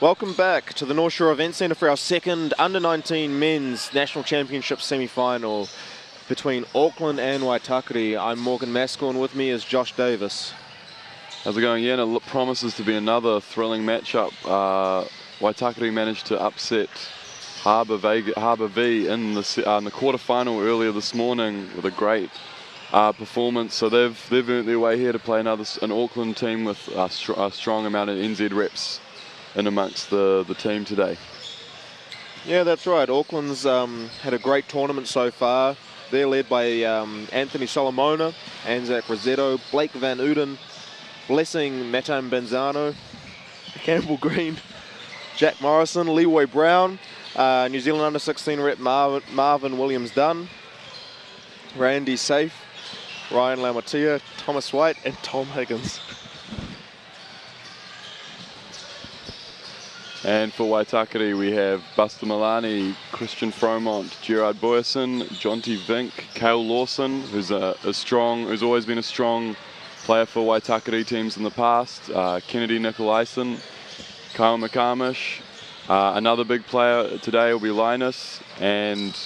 Welcome back to the North Shore Event Centre for our second Under-19 Men's National Championship semi-final between Auckland and Waitakere. I'm Morgan Maskell, and with me is Josh Davis. How's it going? Yeah, it promises to be another thrilling matchup. Waitakere managed to upset Harbour V in the quarter-final earlier this morning with a great performance. So they've earned their way here to play an Auckland team with a strong amount of NZ reps in amongst the team today. Yeah, that's right. Auckland's had a great tournament so far. They're led by Anthony Solomona, Anzac Rosetto, Blake Van Uden, Blessing Matam Benzano, Campbell Green, Jack Morrison, Leroy Brown, New Zealand under-16 rep Marvin Williams-Dunn, Randy Safe, Ryan Lamatia, Thomas White, and Tom Higgins. And for Waitakere, we have Buster Milani, Christian Fromont, Gerard Boyerson, Jonty Vink, Cale Lawson, who's always been a strong player for Waitakere teams in the past, Kennedy Nicolaisen, Kyle McCamish. Another big player today will be Linus, and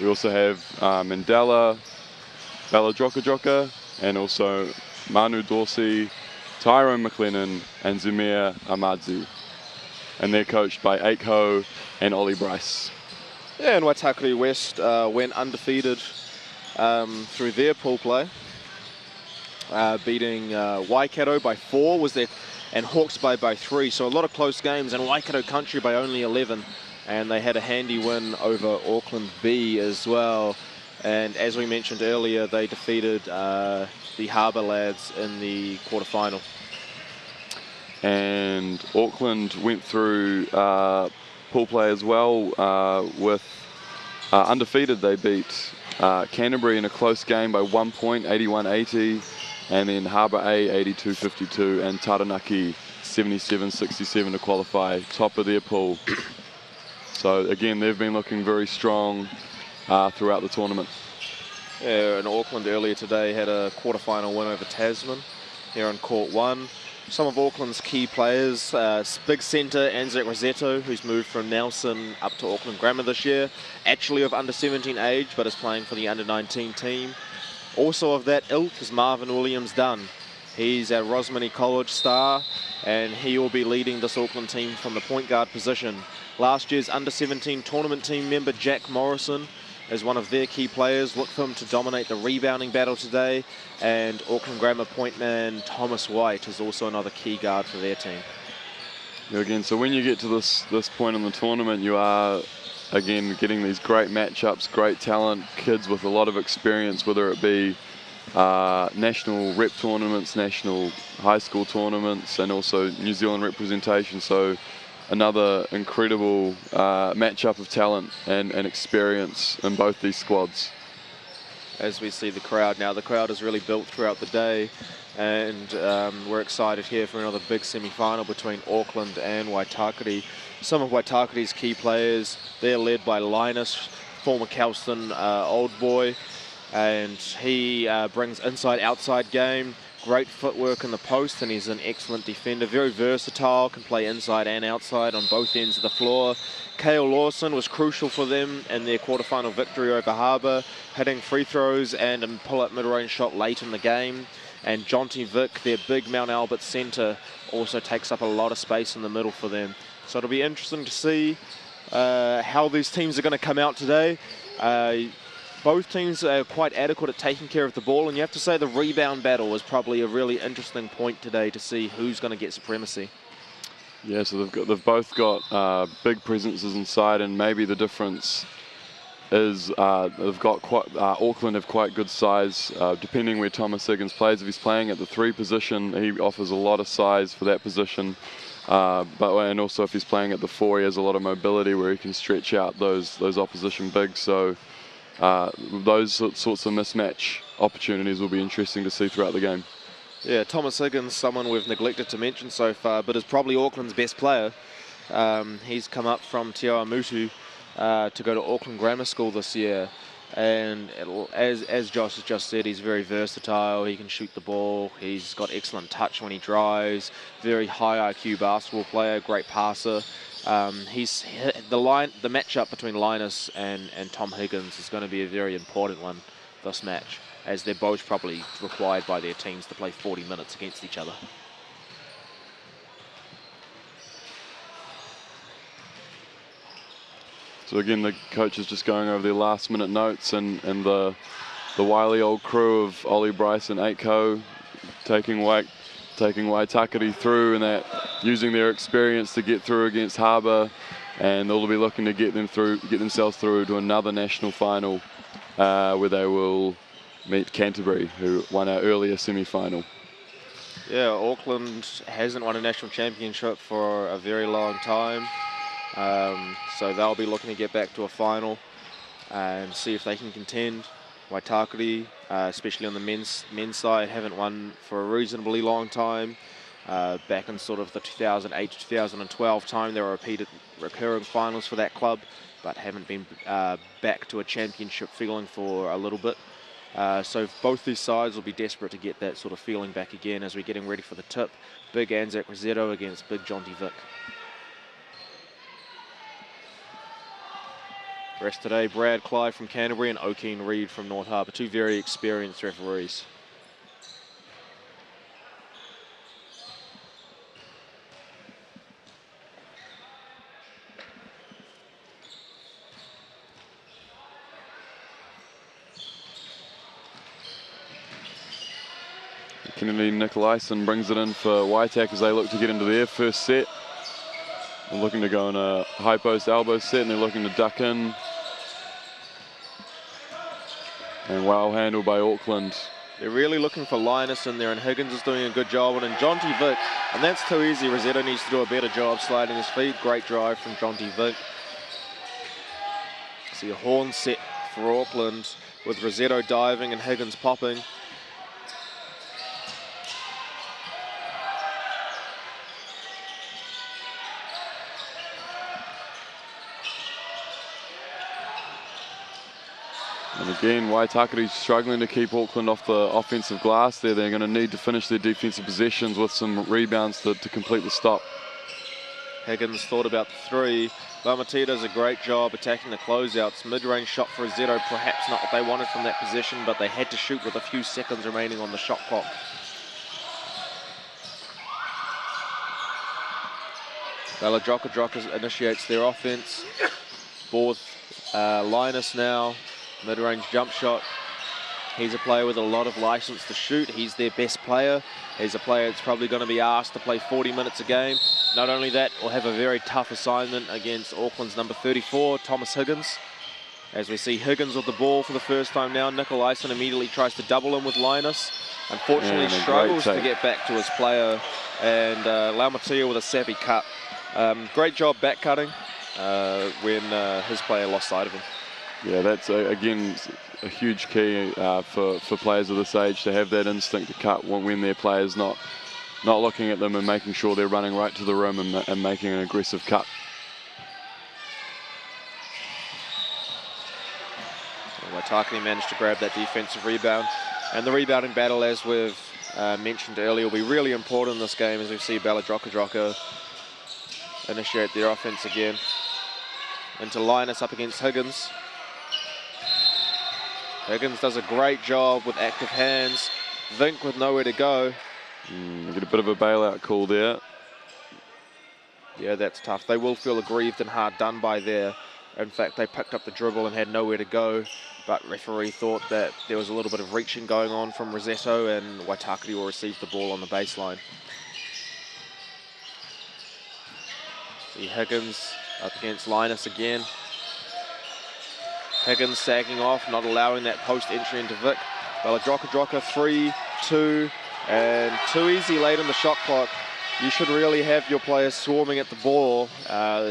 we also have Mandela, Bella Joka, and also Manu Dorsey, Tyrone McLennan, and Zamir Amadzi. And they're coached by Aiko and Ollie Bryce. Yeah, and Waitakere West went undefeated through their pool play, beating Waikato by 4 and Hawke's Bay by 3. So a lot of close games, and Waikato Country by only 11. And they had a handy win over Auckland B as well. And as we mentioned earlier, they defeated the Harbour lads in the quarterfinal. And Auckland went through pool play as well with undefeated. They beat Canterbury in a close game by 1 point, 81-80, and then Harbour A 82-52, and Taranaki 77-67 to qualify top of their pool. So again, they've been looking very strong throughout the tournament. Yeah, and Auckland earlier today had a quarterfinal win over Tasman here on Court 1. Some of Auckland's key players, big centre Anzac Rosetto, who's moved from Nelson up to Auckland Grammar this year, actually of under-17 age, but is playing for the under-19 team. Also of that ilk is Marvin Williams-Dunn. He's a Rosmini College star, and he will be leading this Auckland team from the point guard position. Last year's under-17 tournament team member Jack Morrison is one of their key players. Look for him to dominate the rebounding battle today. And Auckland Grammar point man Thomas White is also another key guard for their team. Yeah, again, so when you get to this point in the tournament, you are, again, getting these great matchups, great talent, kids with a lot of experience, whether it be national rep tournaments, national high school tournaments, and also New Zealand representation. So another incredible matchup of talent and experience in both these squads. As we see the crowd now, the crowd is really built throughout the day, and we're excited here for another big semi-final between Auckland and Waitakere. Some of Waitakere's key players, they're led by Linus, former Kelston old boy, and he brings inside-outside game. Great footwork in the post, and he's an excellent defender. Very versatile, can play inside and outside on both ends of the floor. Cale Lawson was crucial for them in their quarterfinal victory over Harbour, hitting free throws and a pull-up mid-range shot late in the game. And Jonty Vick, their big Mount Albert centre, also takes up a lot of space in the middle for them. So it'll be interesting to see how these teams are going to come out today. Both teams are quite adequate at taking care of the ball, and you have to say the rebound battle is probably a really interesting point today to see who's going to get supremacy. Yeah, so they've both got big presences inside, and maybe the difference is they've got Auckland have quite good size, depending where Thomas Higgins plays. If he's playing at the 3 position, he offers a lot of size for that position. And also if he's playing at the 4, he has a lot of mobility where he can stretch out those opposition bigs. So those sorts of mismatch opportunities will be interesting to see throughout the game. Yeah, Thomas Higgins, someone we've neglected to mention so far, but is probably Auckland's best player. He's come up from Te Awamutu to go to Auckland Grammar School this year. And as Josh has just said, he's very versatile. He can shoot the ball. He's got excellent touch when he drives. Very high IQ basketball player. Great passer. The matchup between Linus and Tom Higgins is going to be a very important one this match, as they're both probably required by their teams to play 40 minutes against each other. So again, the coach is just going over their last minute notes, and the wily old crew of Ollie, Bryce and Aiko taking Waitakere through, and that using their experience to get through against Harbour, and they'll be looking to get themselves through to another national final where they will meet Canterbury, who won our earlier semi-final. Yeah, Auckland hasn't won a national championship for a very long time. So they'll be looking to get back to a final and see if they can contend. Waitakere, especially on the men's side, haven't won for a reasonably long time. Back in sort of the 2008 to 2012 time, there were recurring finals for that club, but haven't been back to a championship feeling for a little bit. So both these sides will be desperate to get that sort of feeling back again as we're getting ready for the tip. Big Anzac Rosetto against big Jonty Vic. Rest today, Brad Clive from Canterbury and O'Keen Reid from North Harbour, two very experienced referees. Kennedy Nicolaisen brings it in for Waitakere as they look to get into their first set. They're looking to go in a high post elbow set, and they're looking to duck in. And well handled by Auckland. They're really looking for Linus in there, and Higgins is doing a good job. And Jonty Vic, and that's too easy. Rosetto needs to do a better job sliding his feet. Great drive from Jonty Vic. See a horn set for Auckland with Rosetto diving and Higgins popping. And again, Waitakere's struggling to keep Auckland off the offensive glass there. They're going to need to finish their defensive possessions with some rebounds to complete the stop. Higgins thought about the three. Laumatia does a great job attacking the closeouts. Mid-range shot for Rosetto, perhaps not what they wanted from that position, but they had to shoot with a few seconds remaining on the shot clock. Bella initiates their offense. Fourth, Linus now. Mid-range jump shot. He's a player with a lot of license to shoot. He's their best player. He's a player that's probably going to be asked to play 40 minutes a game. Not only that, will have a very tough assignment against Auckland's number 34, Thomas Higgins. As we see Higgins with the ball for the first time now, Nicolaisen immediately tries to double him with Linus. Unfortunately, struggles to get back to his player. And Laumatia with a savvy cut. Great job back cutting when his player lost sight of him. Yeah, that's, again, a huge key for players of this age to have that instinct to cut when their player's not looking at them and making sure they're running right to the rim and making an aggressive cut. Waitakere managed to grab that defensive rebound. And the rebounding battle, as we've mentioned earlier, will be really important in this game as we see Bella initiate their offense again. Into Linus up against Higgins. Higgins does a great job with active hands. Vink with nowhere to go. Get a bit of a bailout call there. Yeah, that's tough. They will feel aggrieved and hard done by there. In fact, they picked up the dribble and had nowhere to go. But referee thought that there was a little bit of reaching going on from Rosetto, and Waitakere will receive the ball on the baseline. See Higgins up against Linus again. Higgins sagging off, not allowing that post entry into Vic. Bella 3, 2, and too easy late in the shot clock. You should really have your players swarming at the ball.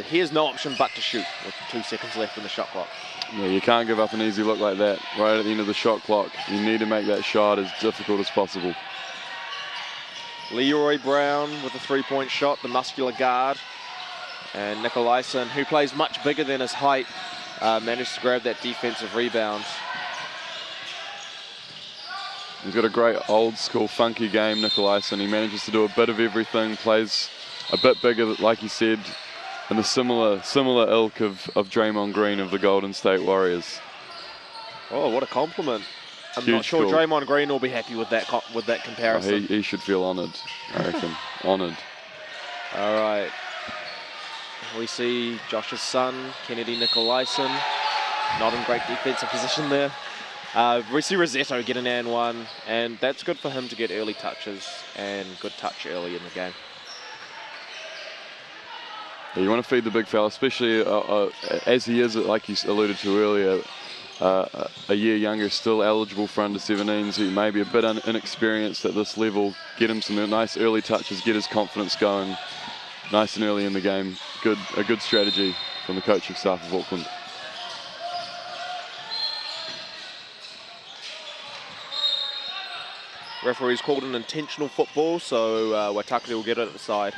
Here's no option but to shoot with 2 seconds left in the shot clock. Yeah, you can't give up an easy look like that right at the end of the shot clock. You need to make that shot as difficult as possible. Leroy Brown with a 3-point shot, the muscular guard. And Nicolaisen, who plays much bigger than his height, managed to grab that defensive rebound. He's got a great old school funky game, Nicolaisen. He manages to do a bit of everything, plays a bit bigger, like you said, in the similar ilk of Draymond Green of the Golden State Warriors. Oh, what a compliment. I'm Huge not sure call. Draymond Green will be happy with that comparison. Oh, he should feel honoured, I reckon. Honoured. All right. We see Josh's son, Kennedy Nicolaisen, not in great defensive position there. We see Rossetto get an and one, and that's good for him to get early touches and good touch early in the game. Yeah, you want to feed the big fella, especially as he is, like you alluded to earlier, a year younger, still eligible for under-17s. He may be a bit inexperienced at this level. Get him some nice early touches, get his confidence going nice and early in the game. A good strategy from the coaching staff of Auckland. Referee's called an intentional football, so Waitakere will get it at the side.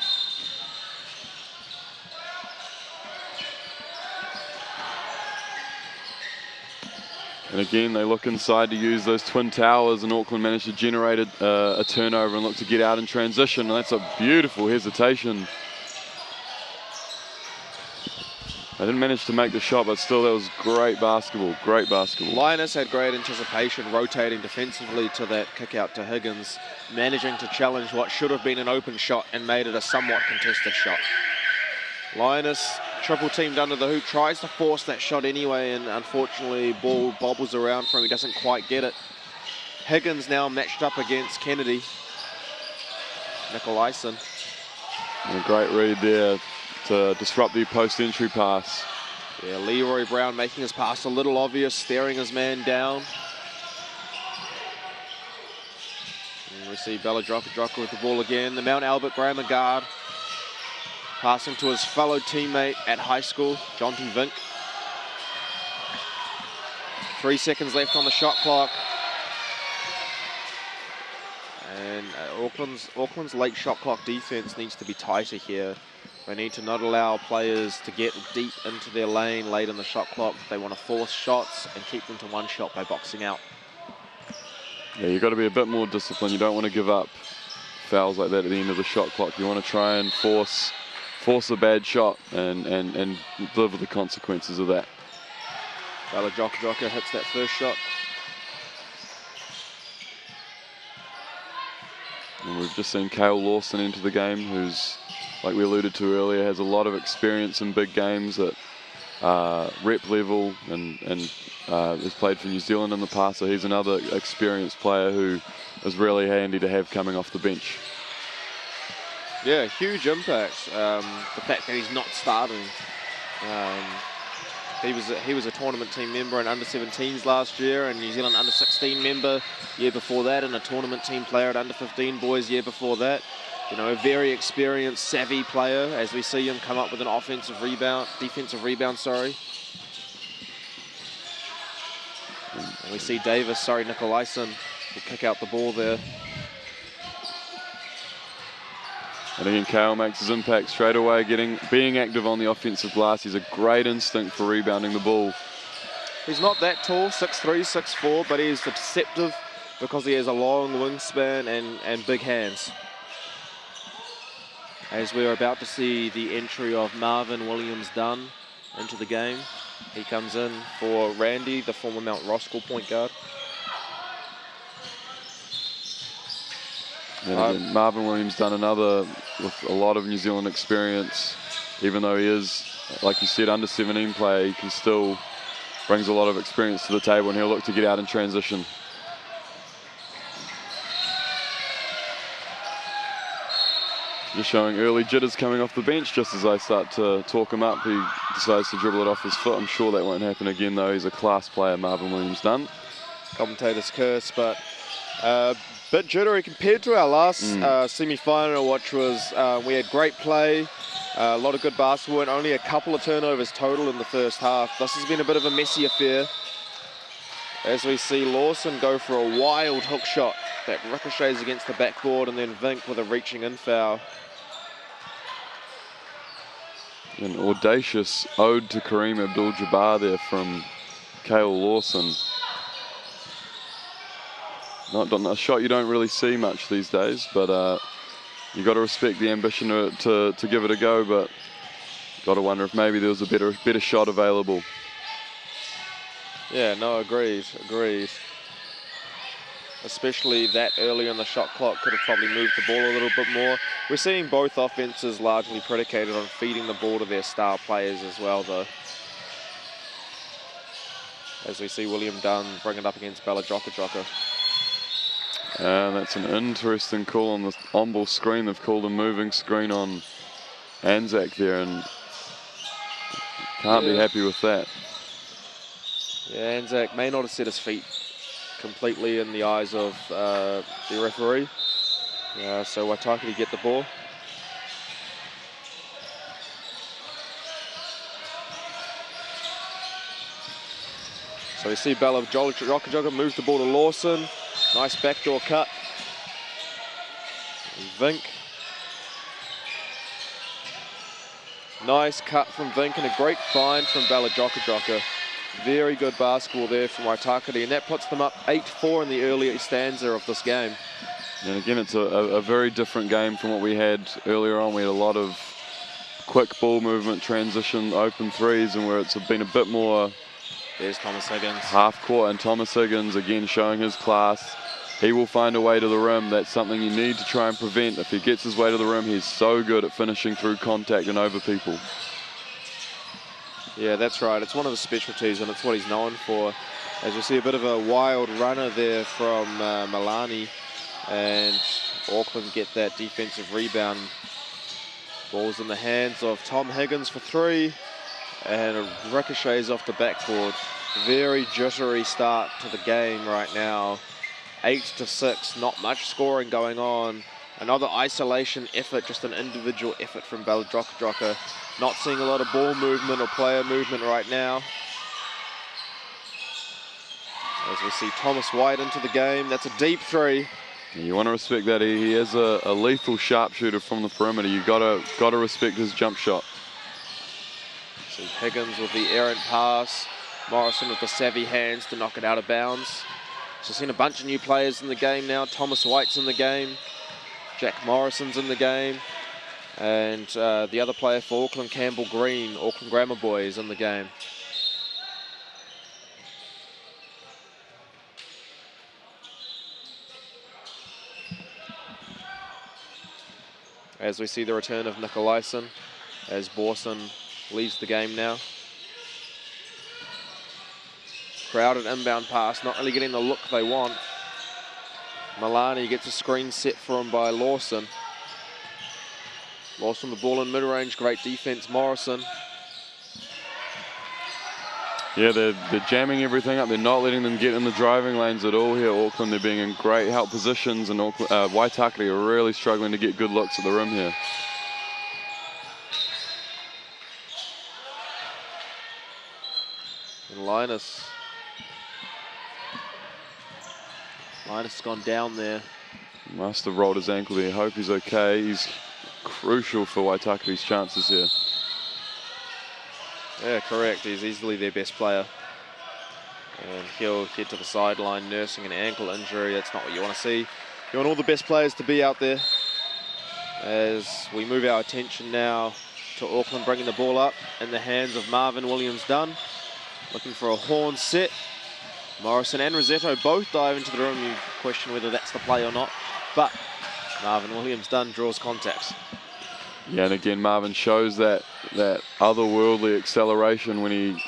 And again, they look inside to use those twin towers, and Auckland managed to generate a turnover and look to get out in transition. And that's a beautiful hesitation. They didn't manage to make the shot, but still, that was great basketball. Great basketball. Linus had great anticipation, rotating defensively to that kick out to Higgins, managing to challenge what should have been an open shot and made it a somewhat contested shot. Linus, triple teamed under the hoop, tries to force that shot anyway, and unfortunately ball bobbles around for him. He doesn't quite get it. Higgins now matched up against Kennedy Nicolaisen. And a great read there to disrupt the post-entry pass. Yeah, Leroy Brown making his pass a little obvious, staring his man down. And we see Belladrocka with the ball again. The Mount Albert Grammar guard passing to his fellow teammate at high school, Jonty Vink. 3 seconds left on the shot clock. And Auckland's late shot clock defense needs to be tighter here. They need to not allow players to get deep into their lane late in the shot clock. They want to force shots and keep them to one shot by boxing out. Yeah, you've got to be a bit more disciplined. You don't want to give up fouls like that at the end of the shot clock. You want to try and force a bad shot and live with the consequences of that. Belladrocka hits that first shot. And we've just seen Cale Lawson enter the game, who's, like we alluded to earlier, has a lot of experience in big games at rep level and has played for New Zealand in the past, so he's another experienced player who is really handy to have coming off the bench. Yeah, huge impact. The fact that he's not starting. He was a tournament team member in under-17s last year, and New Zealand under-16 member year before that, and a tournament team player at under-15 boys year before that. You know, a very experienced, savvy player, as we see him come up with an defensive rebound, sorry. And we see Nicolaisen will kick out the ball there. And again, Cale makes his impact straight away, being active on the offensive glass. He's a great instinct for rebounding the ball. He's not that tall, 6'3", 6'4", but he is deceptive because he has a long wingspan and big hands. As we're about to see the entry of Marvin Williams-Dunn into the game. He comes in for Randy, the former Mount Roskill point guard. And again, Marvin Williams-Dunn, another with a lot of New Zealand experience. Even though he is, like you said, under-17 player, he can still brings a lot of experience to the table, and he'll look to get out in transition. Just showing early jitters coming off the bench. Just as I start to talk him up, he decides to dribble it off his foot. I'm sure that won't happen again, though. He's a class player, Marvin Williams-Dunn. Commentator's curse, but bit jittery compared to our last semi-final, which was we had great play, a lot of good basketball, and only a couple of turnovers total in the first half. This has been a bit of a messy affair, as we see Lawson go for a wild hook shot that ricochets against the backboard, and then Vink with a reaching in foul. An audacious ode to Kareem Abdul-Jabbar there from Cale Lawson. Not a shot you don't really see much these days, but you got to respect the ambition to give it a go. But got to wonder if maybe there was a better shot available. Yeah, no, agreed. Especially that early on the shot clock, could have probably moved the ball a little bit more. We're seeing both offenses largely predicated on feeding the ball to their star players as well, though. As we see William Dunn bring it up against Bella-Joka. And that's an interesting call on the on-ball screen. They've called a moving screen on Anzac there, and can't be happy with that. Yeah, Anzac may not have set his feet completely in the eyes of the referee. So Waitakere get the ball. So we see Bella-Joka moves the ball to Lawson. Nice backdoor cut. Vink. Nice cut from Vink and a great find from Bella-Joka. Very good basketball there from Waitakere, and that puts them up 8-4 in the early stanza of this game. And again, it's a very different game from what we had earlier on. We had a lot of quick ball movement, transition, open threes, and where it's been a bit more. There's Thomas Higgins. Half court, and Thomas Higgins again showing his class. He will find a way to the rim. That's something you need to try and prevent. If he gets his way to the rim, he's so good at finishing through contact and over people. Yeah, that's right. It's one of his specialties, and it's what he's known for. As we see a bit of a wild runner there from Milani, and Auckland get that defensive rebound. Ball's in the hands of Tom Higgins for three, and it ricochets off the backboard. Very jittery start to the game right now. 8-6, not much scoring going on. Another isolation effort, just an individual effort from Bella-Joka. Not seeing a lot of ball movement or player movement right now. As we see Thomas White into the game, that's a deep three. You want to respect that. He is a lethal sharpshooter from the perimeter. You gotta respect his jump shot. See Higgins with the errant pass. Morrison with the savvy hands to knock it out of bounds. So seen a bunch of new players in the game now. Thomas White's in the game. Jack Morrison's in the game. And the other player for Auckland, Campbell Green, Auckland Grammar Boy, is in the game. As we see the return of Nicolaisen, as Borson leaves the game now. Crowded inbound pass, not really getting the look they want. Milani gets a screen set for him by Lawson. Lawson the ball in mid-range, great defense, Morrison. Yeah, they're jamming everything up. They're not letting them get in the driving lanes at all here, Auckland. They're being in great help positions, and Waitakere are really struggling to get good looks at the rim here. And Linus has gone down there. Must have rolled his ankle there. Hope he's okay. He's crucial for Waitakere's chances here. Yeah, correct. He's easily their best player. And he'll head to the sideline nursing an ankle injury. That's not what you want to see. You want all the best players to be out there. As we move our attention now to Auckland bringing the ball up in the hands of Marvin Williams-Dunn. Looking for a horn set. Morrison and Rossetto both dive into the room. You question whether that's the play or not. But Marvin Williams-Dunn draws contacts. Yeah, and again, Marvin shows that otherworldly acceleration when he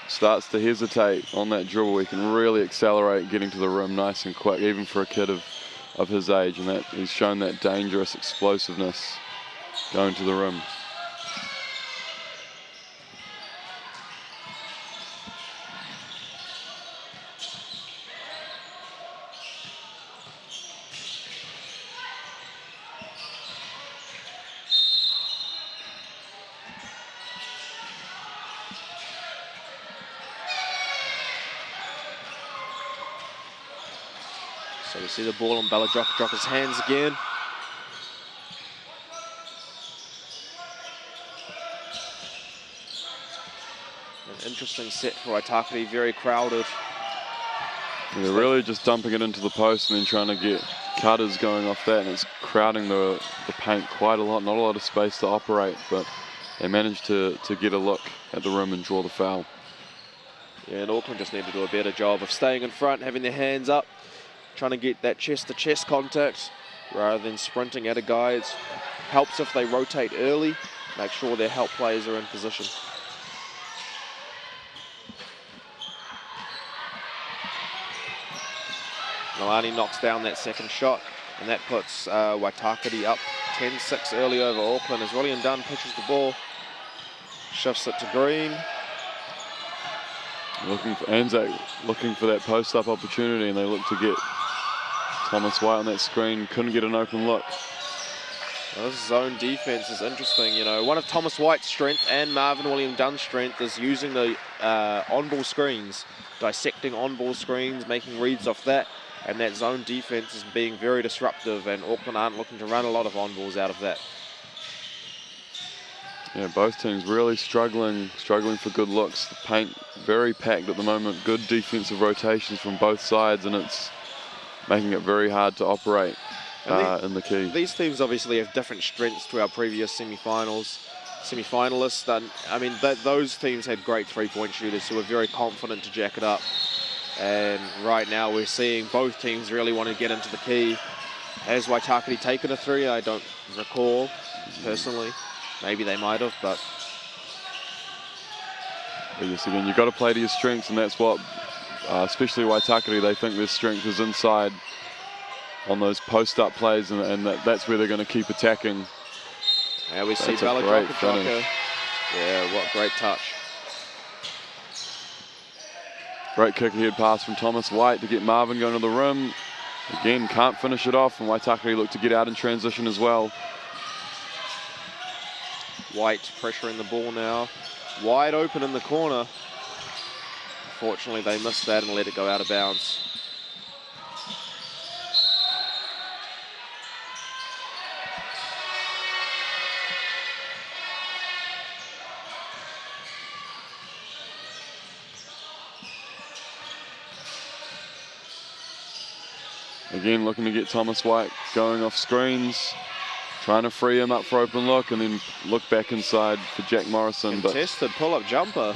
starts to hesitate on that dribble. He can really accelerate getting to the rim nice and quick, even for a kid of his age. And that he's shown that dangerous explosiveness going to the rim. So we see the ball on Bella-Joka's hands again. An interesting set for Waitakere, very crowded. They're really just dumping it into the post and then trying to get cutters going off that, and it's crowding the paint quite a lot. Not a lot of space to operate, but they managed to get a look at the rim and draw the foul. Yeah, and Auckland just need to do a better job of staying in front, having their hands up, trying to get that chest-to-chest contact rather than sprinting at a guy. It helps if they rotate early, make sure their help players are in position. Milani knocks down that second shot, and that puts Waitakere up 10-6 early over Auckland as William Dunn pitches the ball, shifts it to Green. Looking for Anzac, looking for that post-up opportunity, and they look to get Thomas White on that screen. Couldn't get an open look. Well, this zone defense is interesting. You know, one of Thomas White's strength and Marvin William Dunn's strength is using the on-ball screens, dissecting on-ball screens, making reads off that. And that zone defense is being very disruptive, and Auckland aren't looking to run a lot of on-balls out of that. Yeah, both teams really struggling for good looks. The paint very packed at the moment. Good defensive rotations from both sides, and it's making it very hard to operate in the key. These teams obviously have different strengths to our previous semi-finalists. I mean, those teams had great three-point shooters who were very confident to jack it up. And right now we're seeing both teams really want to get into the key. Has Waitakere taken a three? I don't recall personally. Maybe they might have, but yes, again, you've got to play to your strengths, and that's what, especially Waitakere, they think their strength is inside on those post-up plays, and that's where they're going to keep attacking. Yeah, we see Bella Jocka. Yeah, what great touch. Great kick ahead pass from Thomas White to get Marvin going to the rim. Again, can't finish it off, and Waitakere look to get out in transition as well. White pressuring the ball now. Wide open in the corner. Unfortunately, they missed that and let it go out of bounds. Again, looking to get Thomas White going off screens, trying to free him up for open look, and then look back inside for Jack Morrison. Contested pull-up jumper.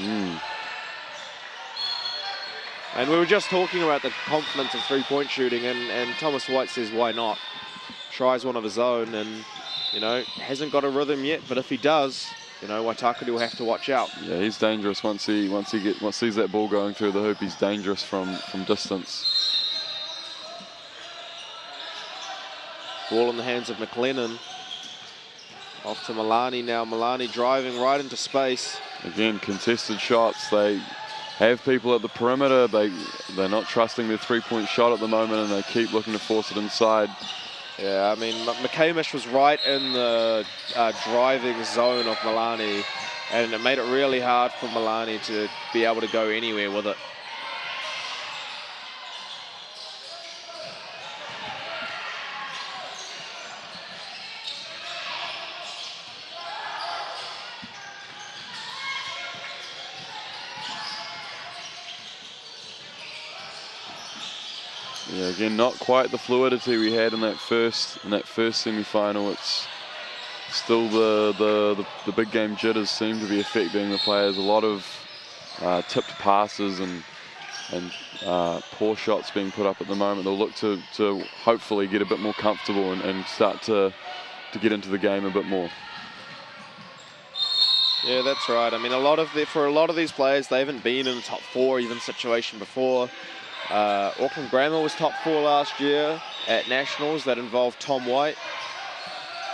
And we were just talking about the confidence of three-point shooting, and Thomas White says, why not? Tries one of his own, and, you know, hasn't got a rhythm yet, but if he does, you know, Waitakere will have to watch out. Yeah, he's dangerous once sees that ball going through the hoop. He's dangerous from distance. Ball in the hands of McLennan. Off to Milani now. Milani driving right into space. Again, contested shots. They have people at the perimeter. They're not trusting their three-point shot at the moment, and they keep looking to force it inside. Yeah, I mean, McCamish was right in the driving zone of Milani, and it made it really hard for Milani to be able to go anywhere with it. Yeah, again, not quite the fluidity we had in that first semi-final. It's still the big game jitters seem to be affecting the players. A lot of tipped passes and poor shots being put up at the moment. They'll look to hopefully get a bit more comfortable and start to get into the game a bit more. Yeah, that's right. I mean, for a lot of these players, they haven't been in a top four even situation before. Auckland Grammar was top four last year at Nationals. That involved Tom White.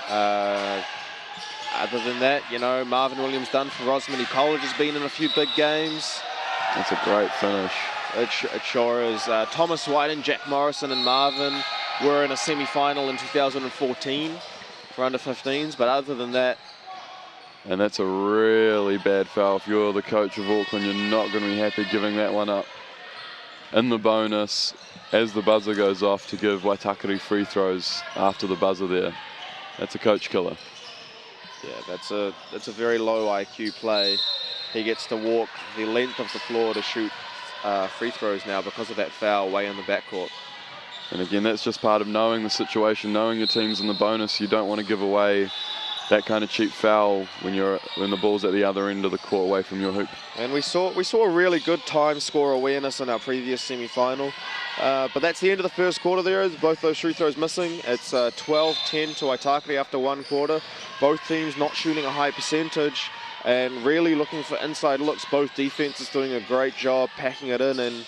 Other than that, you know, Marvin Williams Dunn for Rosemary College has been in a few big games. That's a great finish. It sure is. Thomas White and Jack Morrison and Marvin were in a semi-final in 2014 for under 15s, but other than that. And that's a really bad foul. If you're the coach of Auckland, you're not going to be happy giving that one up. In the bonus, as the buzzer goes off, to give Waitakere free throws after the buzzer there. That's a coach killer. Yeah, that's a very low IQ play. he gets to walk the length of the floor to shoot free throws now because of that foul way in the backcourt. And again, that's just part of knowing the situation, knowing your team's in the bonus. You don't want to give away that kind of cheap foul when the ball's at the other end of the court away from your hoop. And we saw a really good time score awareness in our previous semi-final. But that's the end of the first quarter there. Both those free throws missing. It's 12-10 to Waitakere after one quarter. Both teams not shooting a high percentage and really looking for inside looks. Both defenses doing a great job packing it in, and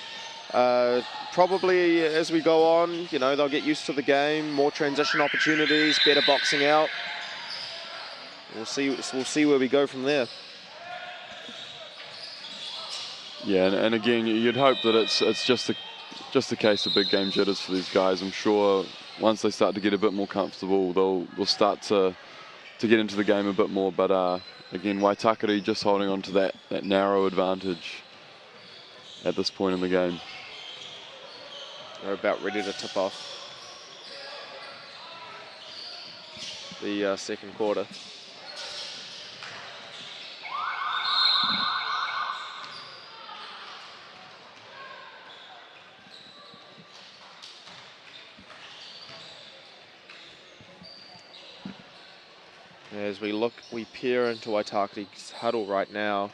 probably as we go on, you know, they'll get used to the game, more transition opportunities, better boxing out. We'll see where we go from there. Yeah, and again, you'd hope that it's just a case of big game jitters for these guys. I'm sure once they start to get a bit more comfortable, they'll start to get into the game a bit more. But again, Waitakere just holding on to that narrow advantage at this point in the game. They're about ready to tip off the second quarter. As we peer into Waitakere's huddle right now,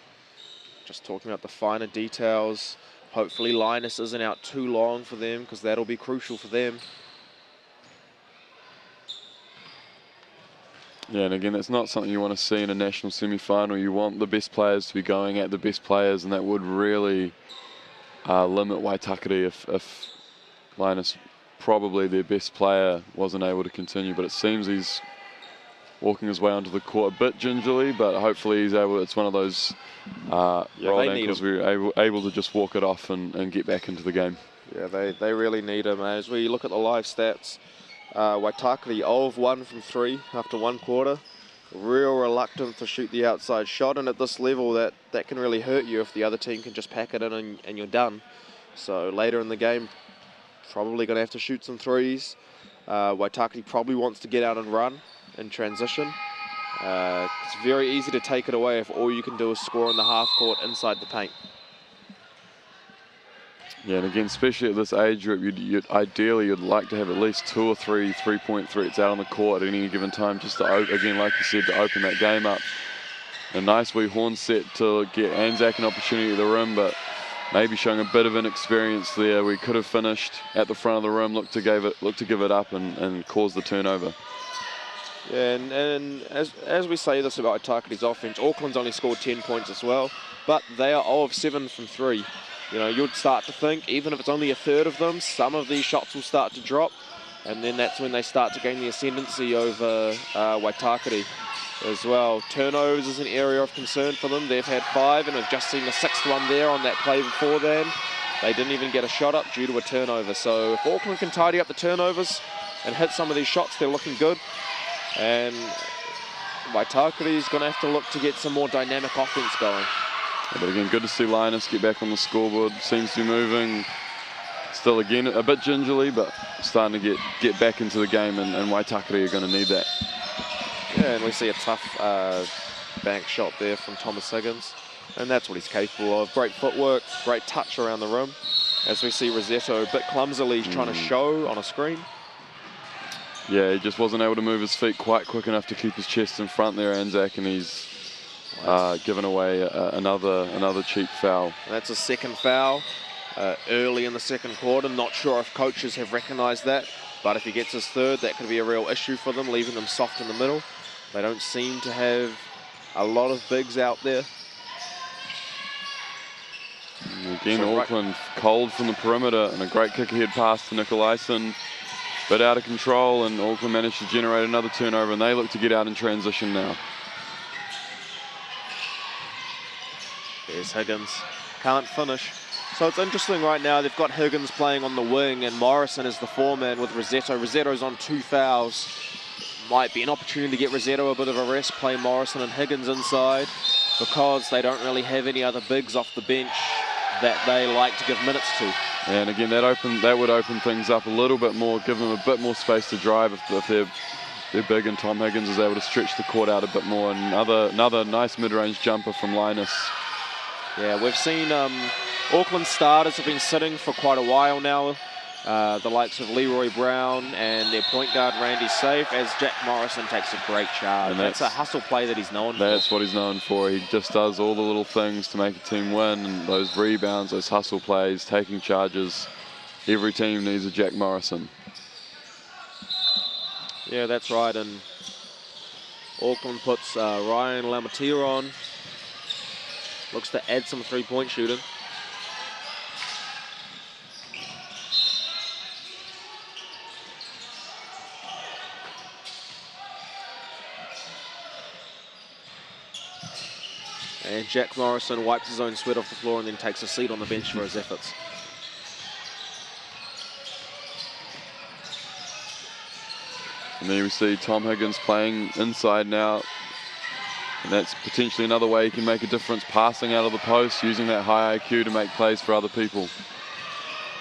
just talking about the finer details. Hopefully Linus isn't out too long for them, because that'll be crucial for them. Yeah, and again, that's not something you want to see in a national semi-final. You want the best players to be going at the best players, and that would really limit Waitakere if Linus, probably their best player, wasn't able to continue. But it seems he's walking his way onto the court a bit gingerly, but hopefully he's able. It's one of those rolled ankles where you're able to just walk it off and get back into the game. Yeah, they really need him. As we look at the live stats, Waitakere 0 of 1 from 3 after one quarter. Real reluctant to shoot the outside shot, and at this level that can really hurt you if the other team can just pack it in and you're done. So later in the game, probably going to have to shoot some threes. Waitakere probably wants to get out and run in transition. It's very easy to take it away if all you can do is score in the half court inside the paint. Yeah, and again, especially at this age group, ideally you'd like to have at least 2 or 3 three-point threats out on the court at any given time, just to, again, like you said, to open that game up. A nice wee horn set to get Anzac an opportunity at the rim, but maybe showing a bit of inexperience there. We could have finished at the front of the rim, look to give it up and cause the turnover. Yeah, and as we say this about Waitakere's offense, Auckland's only scored 10 points as well, but they are 0 of 7 from 3. You know, you'd start to think, even if it's only a third of them, some of these shots will start to drop, and then that's when they start to gain the ascendancy over Waitakere as well. Turnovers is an area of concern for them. They've had 5, and we've just seen the 6th one there on that play before then. They didn't even get a shot up due to a turnover. So if Auckland can tidy up the turnovers and hit some of these shots, they're looking good. And Waitakere is going to have to look to get some more dynamic offense going. But again, good to see Linus get back on the scoreboard. Seems to be moving. Still, again, a bit gingerly, but starting to get back into the game, and Waitakere are going to need that. Yeah, and we see a tough bank shot there from Thomas Higgins, and that's what he's capable of. Great footwork, great touch around the rim. As we see Rossetto a bit clumsily trying to show on a screen. Yeah, he just wasn't able to move his feet quite quick enough to keep his chest in front there, Anzac, and he's given away another cheap foul. And that's a second foul early in the second quarter. Not sure if coaches have recognised that, but if he gets his third, that could be a real issue for them, leaving them soft in the middle. They don't seem to have a lot of bigs out there. And again, Auckland cold from the perimeter, and a great kick ahead pass to Nicolaisen. Bit out of control, and Auckland managed to generate another turnover, and they look to get out in transition now. There's Higgins. Can't finish. So it's interesting right now. They've got Higgins playing on the wing, and Morrison is the foreman with Rossetto. Rossetto's on 2 fouls. Might be an opportunity to get Rossetto a bit of a rest, play Morrison and Higgins inside, because they don't really have any other bigs off the bench that they like to give minutes to. And again, that would open things up a little bit more, give them a bit more space to drive if they're big, and Tom Higgins is able to stretch the court out a bit more. And another nice mid-range jumper from Linus Yeah, we've seen Auckland starters have been sitting for quite a while now. The likes of Leroy Brown and their point guard Randy Safe, as Jack Morrison takes a great charge. And that's a hustle play that he's known for. That's what he's known for. He just does all the little things to make a team win, and those rebounds, those hustle plays, taking charges. Every team needs a Jack Morrison. Yeah, that's right. And Auckland puts Ryan Lamatier on. Looks to add some three-point shooting. And Jack Morrison wipes his own sweat off the floor and then takes a seat on the bench for his efforts. And then we see Tom Higgins playing inside now. And that's potentially another way he can make a difference, passing out of the post, using that high IQ to make plays for other people.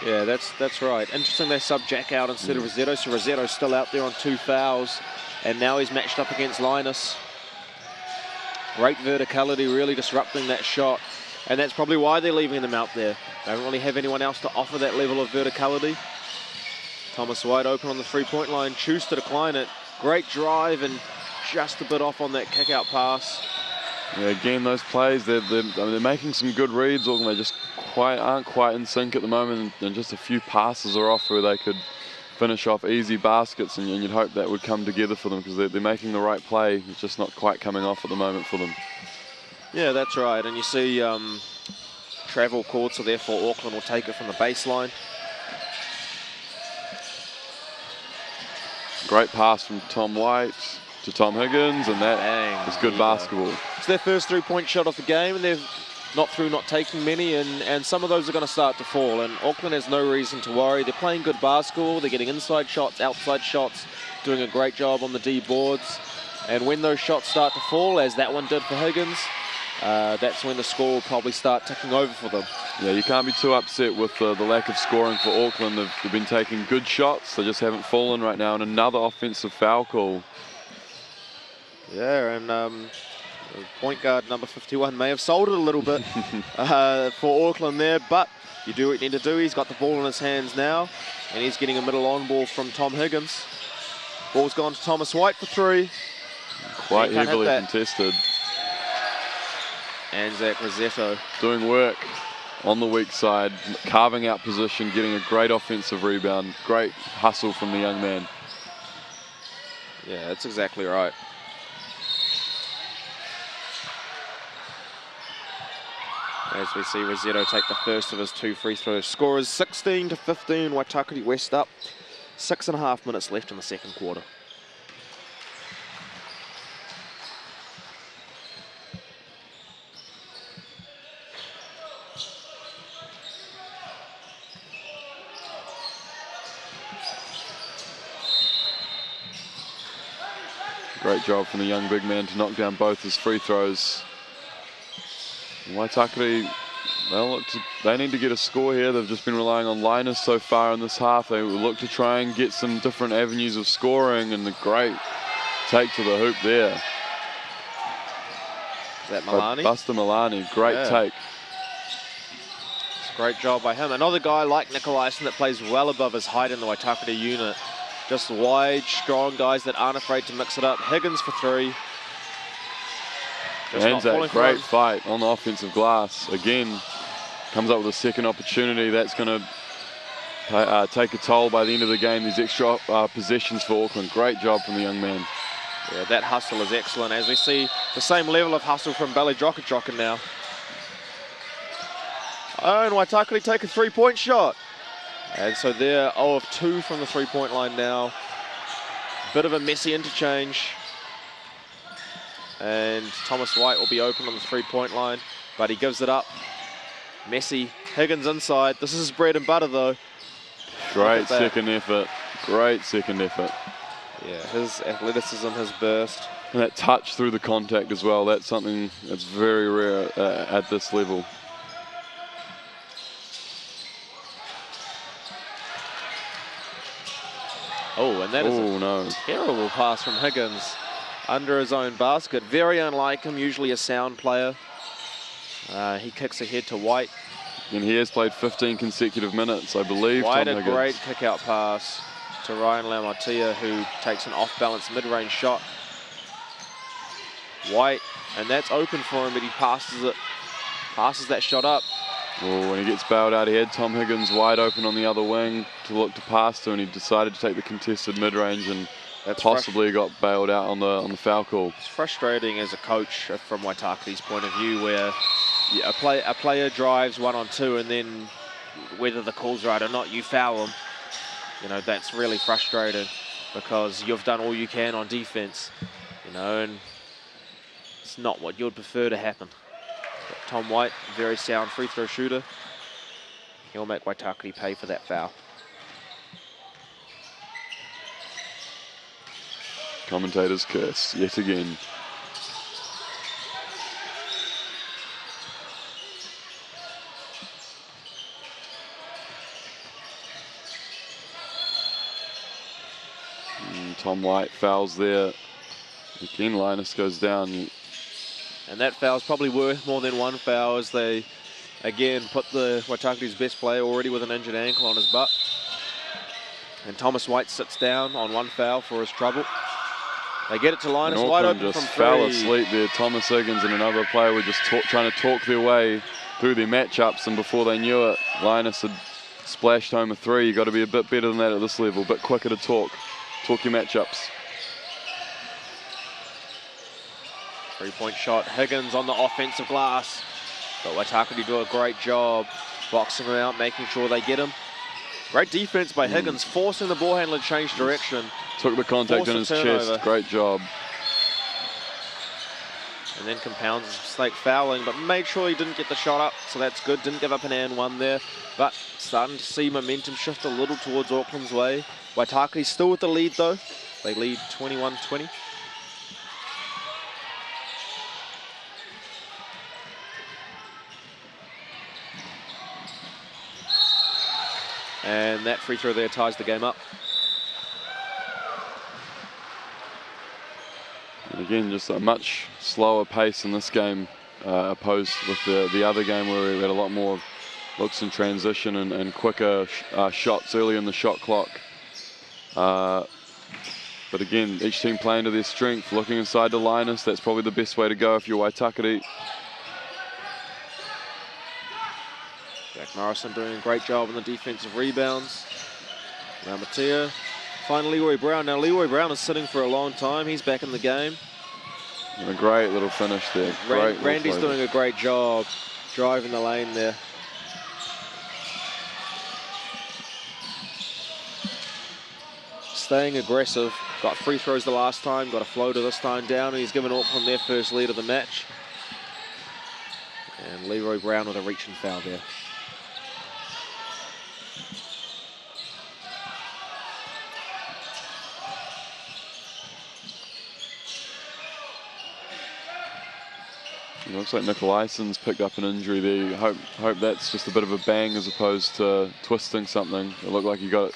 Yeah, that's right. Interesting they sub Jack out instead of Rosetto, so Rosetto's still out there on 2 fouls. And now he's matched up against Linus. Great verticality, really disrupting that shot. And that's probably why they're leaving them out there. They don't really have anyone else to offer that level of verticality. Thomas White open on the three-point line, choose to decline it. Great drive and just a bit off on that kick-out pass. Yeah, again, those plays, they're making some good reads, or they just aren't quite in sync at the moment, and just a few passes are off where they could finish off easy baskets, and you'd hope that would come together for them because they're making the right play. It's just not quite coming off at the moment for them. Yeah, that's right. And you see travel court, so therefore Auckland will take it from the baseline. Great pass from Tom White to Tom Higgins, and that is good basketball. It's their first three-point shot of the game, and they've not taking many, and some of those are going to start to fall, and Auckland has no reason to worry. They're playing good basketball, they're getting inside shots, outside shots, doing a great job on the D boards, and when those shots start to fall, as that one did for Higgins, that's when the score will probably start ticking over for them. Yeah, you can't be too upset with the lack of scoring for Auckland. They've been taking good shots, they just haven't fallen right now, and another offensive foul call. Yeah, and point guard number 51 may have sold it a little bit for Auckland there, but you do what you need to do. He's got the ball in his hands now, and he's getting a middle on ball from Tom Higgins. Ball's gone to Thomas White for three. Quite heavily contested. And Zach Rosetto doing work on the weak side, carving out position, getting a great offensive rebound. Great hustle from the young man. Yeah, that's exactly right. As we see Rosetto take the first of his 2 free throws. Score is 16-15, Waitakere West up. 6.5 minutes left in the second quarter. Great job from the young big man to knock down both his free throws. Waitakere, they need to get a score here. They've just been relying on Linus so far in this half. They will look to try and get some different avenues of scoring, and a great take to the hoop there. Is that Milani? Buster Milani, great take. It's a great job by him. Another guy like Nicolaisen that plays well above his height in the Waitakere unit. Just wide, strong guys that aren't afraid to mix it up. Higgins for three. And a great fight on the offensive glass. Again, comes up with a second opportunity. That's going to take a toll by the end of the game. These extra possessions for Auckland. Great job from the young man. Yeah, that hustle is excellent. As we see the same level of hustle from Bally Drocker now. Oh, and Waitakere take a three-point shot. And so they're 0 of 2 from the three-point line now. Bit of a messy interchange. And Thomas White will be open on the three-point line, but he gives it up. Messy, Higgins inside. This is his bread and butter, though. Great second effort. Great second effort. Yeah, his athleticism has burst. And that touch through the contact as well. That's something that's very rare at this level. Oh, and that is a terrible pass from Higgins under his own basket. Very unlike him, usually a sound player. He kicks ahead to White. And he has played 15 consecutive minutes, I believe. White, Tom a Higgins. great kick-out pass to Ryan Laumatia, who takes an off-balance mid-range shot. White, and that's open for him, but he passes that shot up. Well, when he gets bailed out, he had Tom Higgins wide open on the other wing to look to pass to, and he decided to take the contested mid-range and possibly got bailed out on the foul call. It's frustrating as a coach from Waitakere's point of view, where a player drives 1-on-2, and then whether the call's right or not, you foul him. You know, that's really frustrating because you've done all you can on defense, you know, and it's not what you'd prefer to happen. But Tom White, very sound free throw shooter. He'll make Waitakere pay for that foul. Commentators curse yet again. Tom White fouls there. Again, Linus goes down. And that foul's probably worth more than one foul, as they, again, put the Waitakere's best player already with an injured ankle on his butt. And Thomas White sits down on one foul for his trouble. They get it to Linus, wide open from three. Fell asleep there. Thomas Higgins and another player were just trying to talk their way through their matchups, and before they knew it, Linus had splashed home a three. You've got to be a bit better than that at this level, a bit quicker to talk your matchups. Three-point shot, Higgins on the offensive glass. But Waitakere do a great job boxing him out, making sure they get him. Great defense by Higgins, forcing the ball handler to change direction. Took the contact in his chest, great job. And then compounds his mistake fouling, but made sure he didn't get the shot up, so that's good. Didn't give up an and one there, but starting to see momentum shift a little towards Auckland's way. Waitakere still with the lead though. They lead 21-20. And that free throw there ties the game up. And again, just a much slower pace in this game, opposed with the other game where we had a lot more looks in transition and quicker shots early in the shot clock. But again, each team playing to their strength, looking inside the Linus. That's probably the best way to go if you're Waitakere. Jack Morrison doing a great job on the defensive rebounds. Laumatia. Finally, Leroy Brown. Now, Leroy Brown is sitting for a long time. He's back in the game. And a great little finish there. Randy's doing a great job driving the lane there. Staying aggressive. Got free throws the last time. Got a floater this time down. And he's given Auckland their first lead of the match. And Leroy Brown with a reaching foul there. It looks like Nicolaison's picked up an injury there. Hope that's just a bit of a bang as opposed to twisting something. It looked like he got a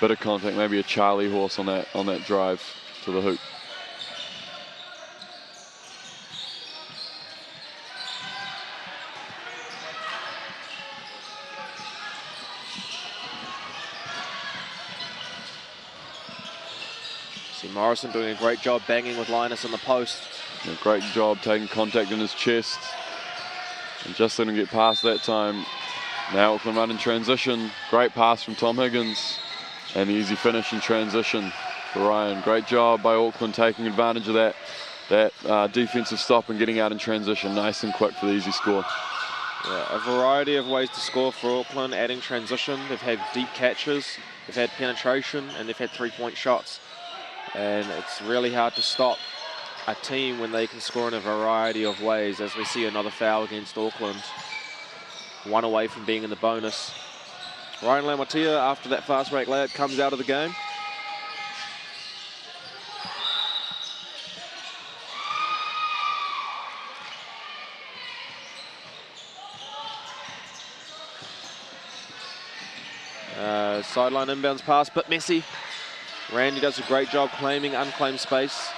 bit of contact, maybe a Charlie horse on that drive to the hoop. See Morrison doing a great job banging with Linus in the post. A great job taking contact in his chest and just letting him get past that time. Now Auckland run in transition. Great pass from Tom Higgins and the easy finish in transition for Ryan. Great job by Auckland taking advantage of that defensive stop and getting out in transition. Nice and quick for the easy score. Yeah, a variety of ways to score for Auckland, adding transition. They've had deep catches, they've had penetration, and they've had three-point shots. And it's really hard to stop a team when they can score in a variety of ways, as we see another foul against Auckland. One away from being in the bonus. Ryan Laumatia, after that fast break layup, comes out of the game. Sideline inbounds pass, but messy. Randy does a great job claiming unclaimed space.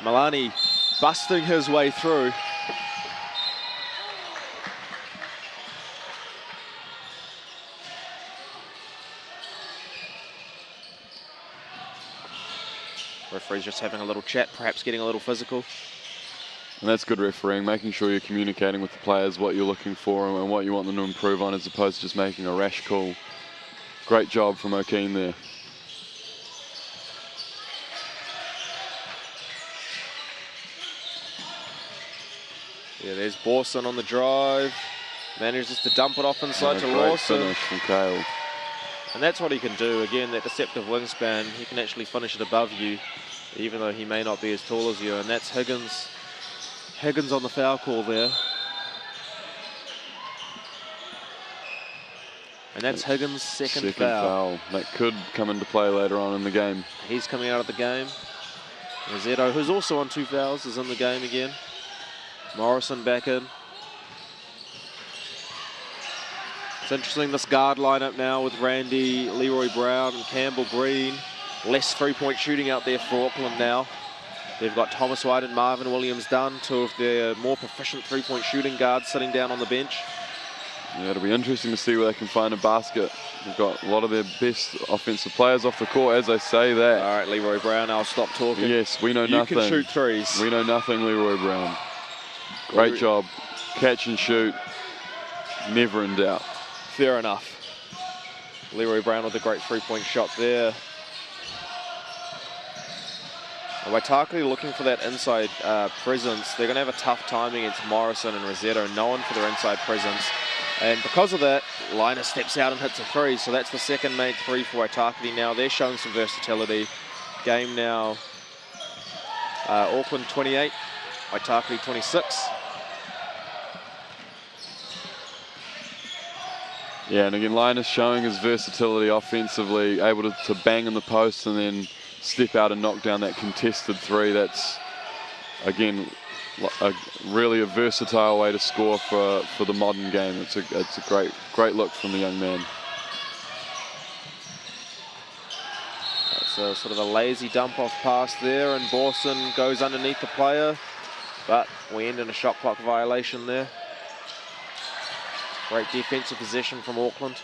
Milani busting his way through. Referee's just having a little chat, perhaps getting a little physical. And that's good refereeing, making sure you're communicating with the players what you're looking for and what you want them to improve on, as opposed to just making a rash call. Great job from O'Keen there. Yeah, there's Borson on the drive. Manages to dump it off inside to Lawson. Finish from Kale. And that's what he can do. Again, that deceptive wingspan, he can actually finish it above you, even though he may not be as tall as you. And that's Higgins. Higgins on the foul call there. And that's Higgins' second foul. That could come into play later on in the game. He's coming out of the game. Rosetto, who's also on 2 fouls, is in the game again. Morrison back in. It's interesting, this guard lineup now with Randy, Leroy Brown and Campbell Green. Less three-point shooting out there for Auckland now. They've got Thomas White and Marvin Williams-Dunn, 2 of their more proficient three-point shooting guards sitting down on the bench. Yeah, it'll be interesting to see where they can find a basket. They've got a lot of their best offensive players off the court, as I say that. All right, Leroy Brown, I'll stop talking. Yes, we know nothing. You can shoot threes. We know nothing, Leroy Brown. Great job. Catch and shoot. Never in doubt. Fair enough. Leroy Brown with a great three-point shot there. Waitakere looking for that inside presence. They're going to have a tough time against Morrison and Rosetto, known for their inside presence. And because of that, Linus steps out and hits a 3. So that's the second made 3 for Waitakere now. They're showing some versatility. Game now, Auckland 28, Waitakere 26. Yeah, and again, Linus showing his versatility offensively, able to bang in the post and then step out and knock down that contested 3. That's, again, really a versatile way to score for the modern game. It's a great look from the young man. That's a sort of a lazy dump-off pass there, and Borson goes underneath the player, but we end in a shot clock violation there. Great defensive possession from Auckland.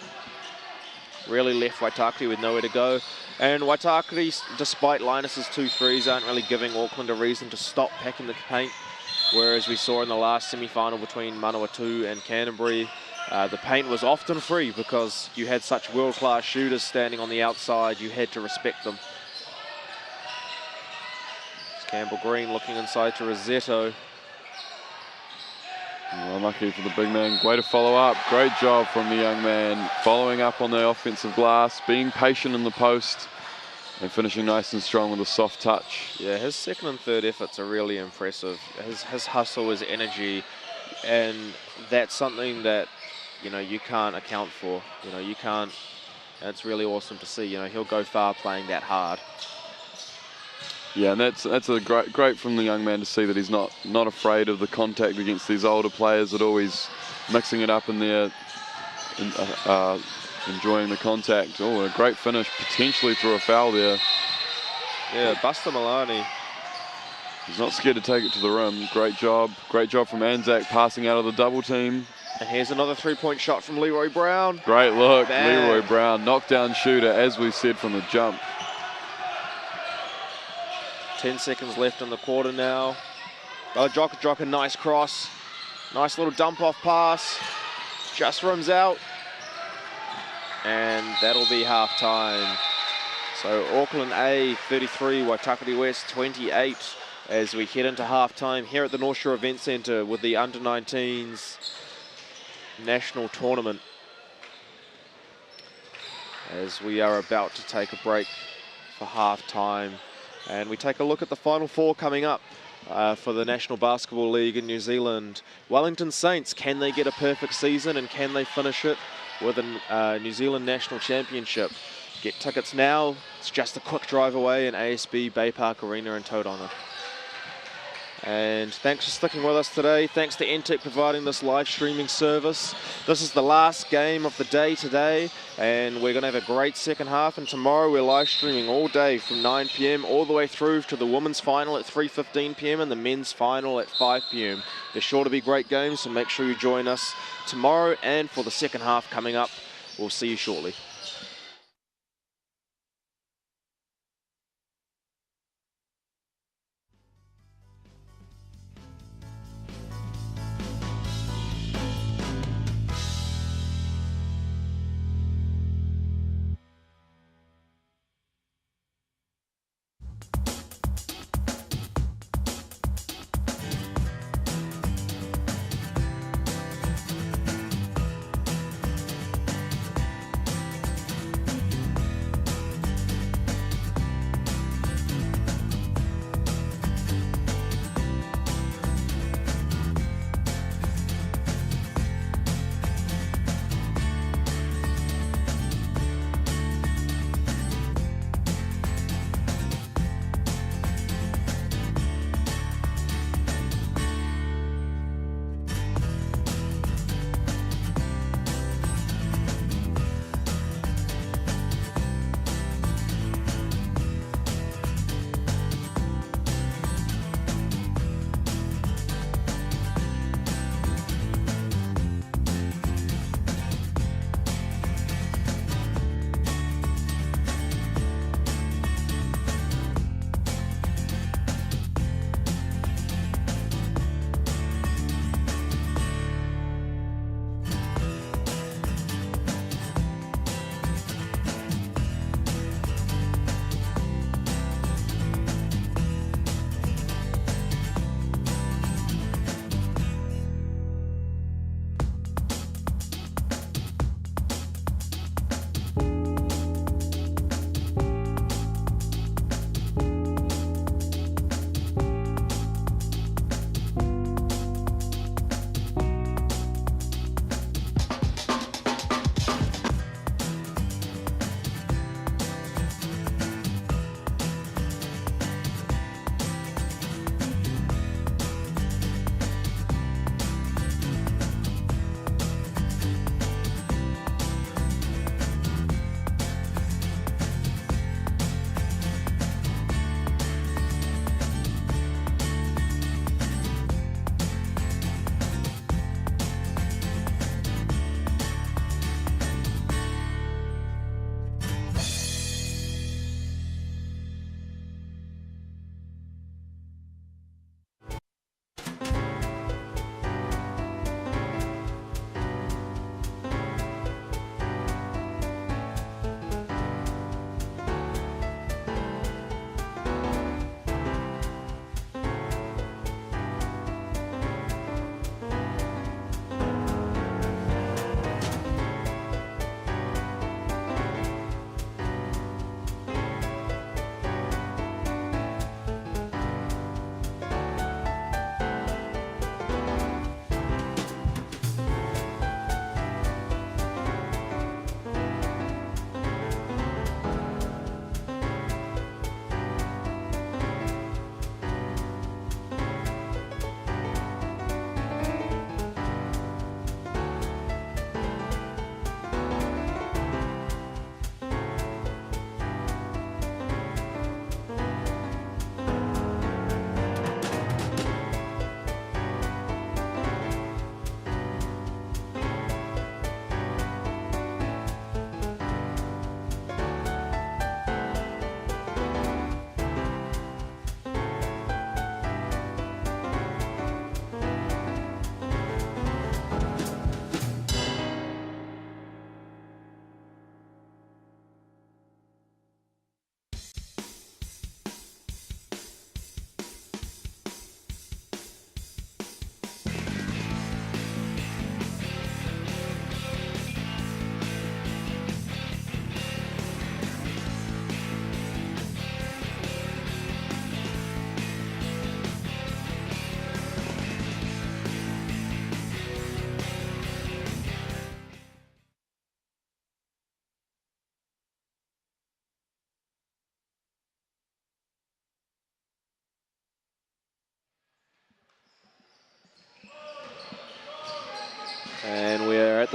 Really left Waitakere with nowhere to go. And Waitakere, despite Linus's 2 threes, aren't really giving Auckland a reason to stop packing the paint. Whereas we saw in the last semi-final between Manawatu and Canterbury, the paint was often free because you had such world-class shooters standing on the outside. You had to respect them. It's Campbell Green looking inside to Rosetto. Unlucky for the big man. Way to follow up. Great job from the young man. Following up on the offensive glass, being patient in the post, and finishing nice and strong with a soft touch. Yeah, his second and third efforts are really impressive. His hustle, his energy, and that's something that, you know, you can't account for. You know, you can't, and it's really awesome to see. You know, he'll go far playing that hard. Yeah, and that's a great from the young man to see that he's not afraid of the contact against these older players, that always mixing it up in there, enjoying the contact. Oh, a great finish, potentially through a foul there. Yeah, Buster Milani. He's not scared to take it to the rim. Great job from Anzac passing out of the double team. And here's another 3-point shot from Leroy Brown. Great look, Bang. Leroy Brown, knockdown shooter, as we said from the jump. 10 seconds left in the quarter now. Jock, nice cross. Nice little dump-off pass. Just rims out. And that'll be half-time. So Auckland A 33, Waitakere West 28 as we head into half-time here at the North Shore Event Centre with the Under-19s National Tournament. As we are about to take a break for half-time. And we take a look at the Final Four coming up for the National Basketball League in New Zealand. Wellington Saints, can they get a perfect season and can they finish it with a New Zealand National Championship? Get tickets now. It's just a quick drive away in ASB Bay Park Arena in Tauranga. And thanks for sticking with us today. Thanks to NTEC providing this live streaming service. This is the last game of the day today, and we're going to have a great second half. And tomorrow we're live streaming all day from 9 p.m. all the way through to the women's final at 3:15 p.m. and the men's final at 5 p.m. They're sure to be great games, so make sure you join us tomorrow and for the second half coming up. We'll see you shortly.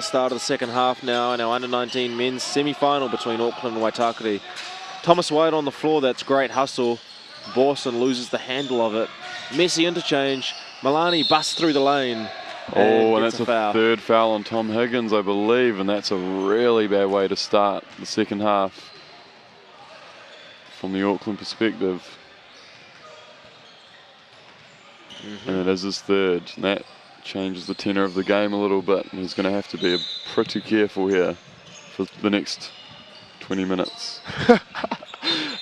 start of the second half now in our under-19 men's semi-final between Auckland and Waitakere. Thomas White on the floor, that's great hustle. Borson loses the handle of it. Messy interchange. Milani busts through the lane. And that's a foul. third foul on Tom Higgins, I believe, and that's a really bad way to start the second half from the Auckland perspective. And it is his third, and that changes the tenor of the game a little bit, and he's going to have to be pretty careful here for the next 20 minutes.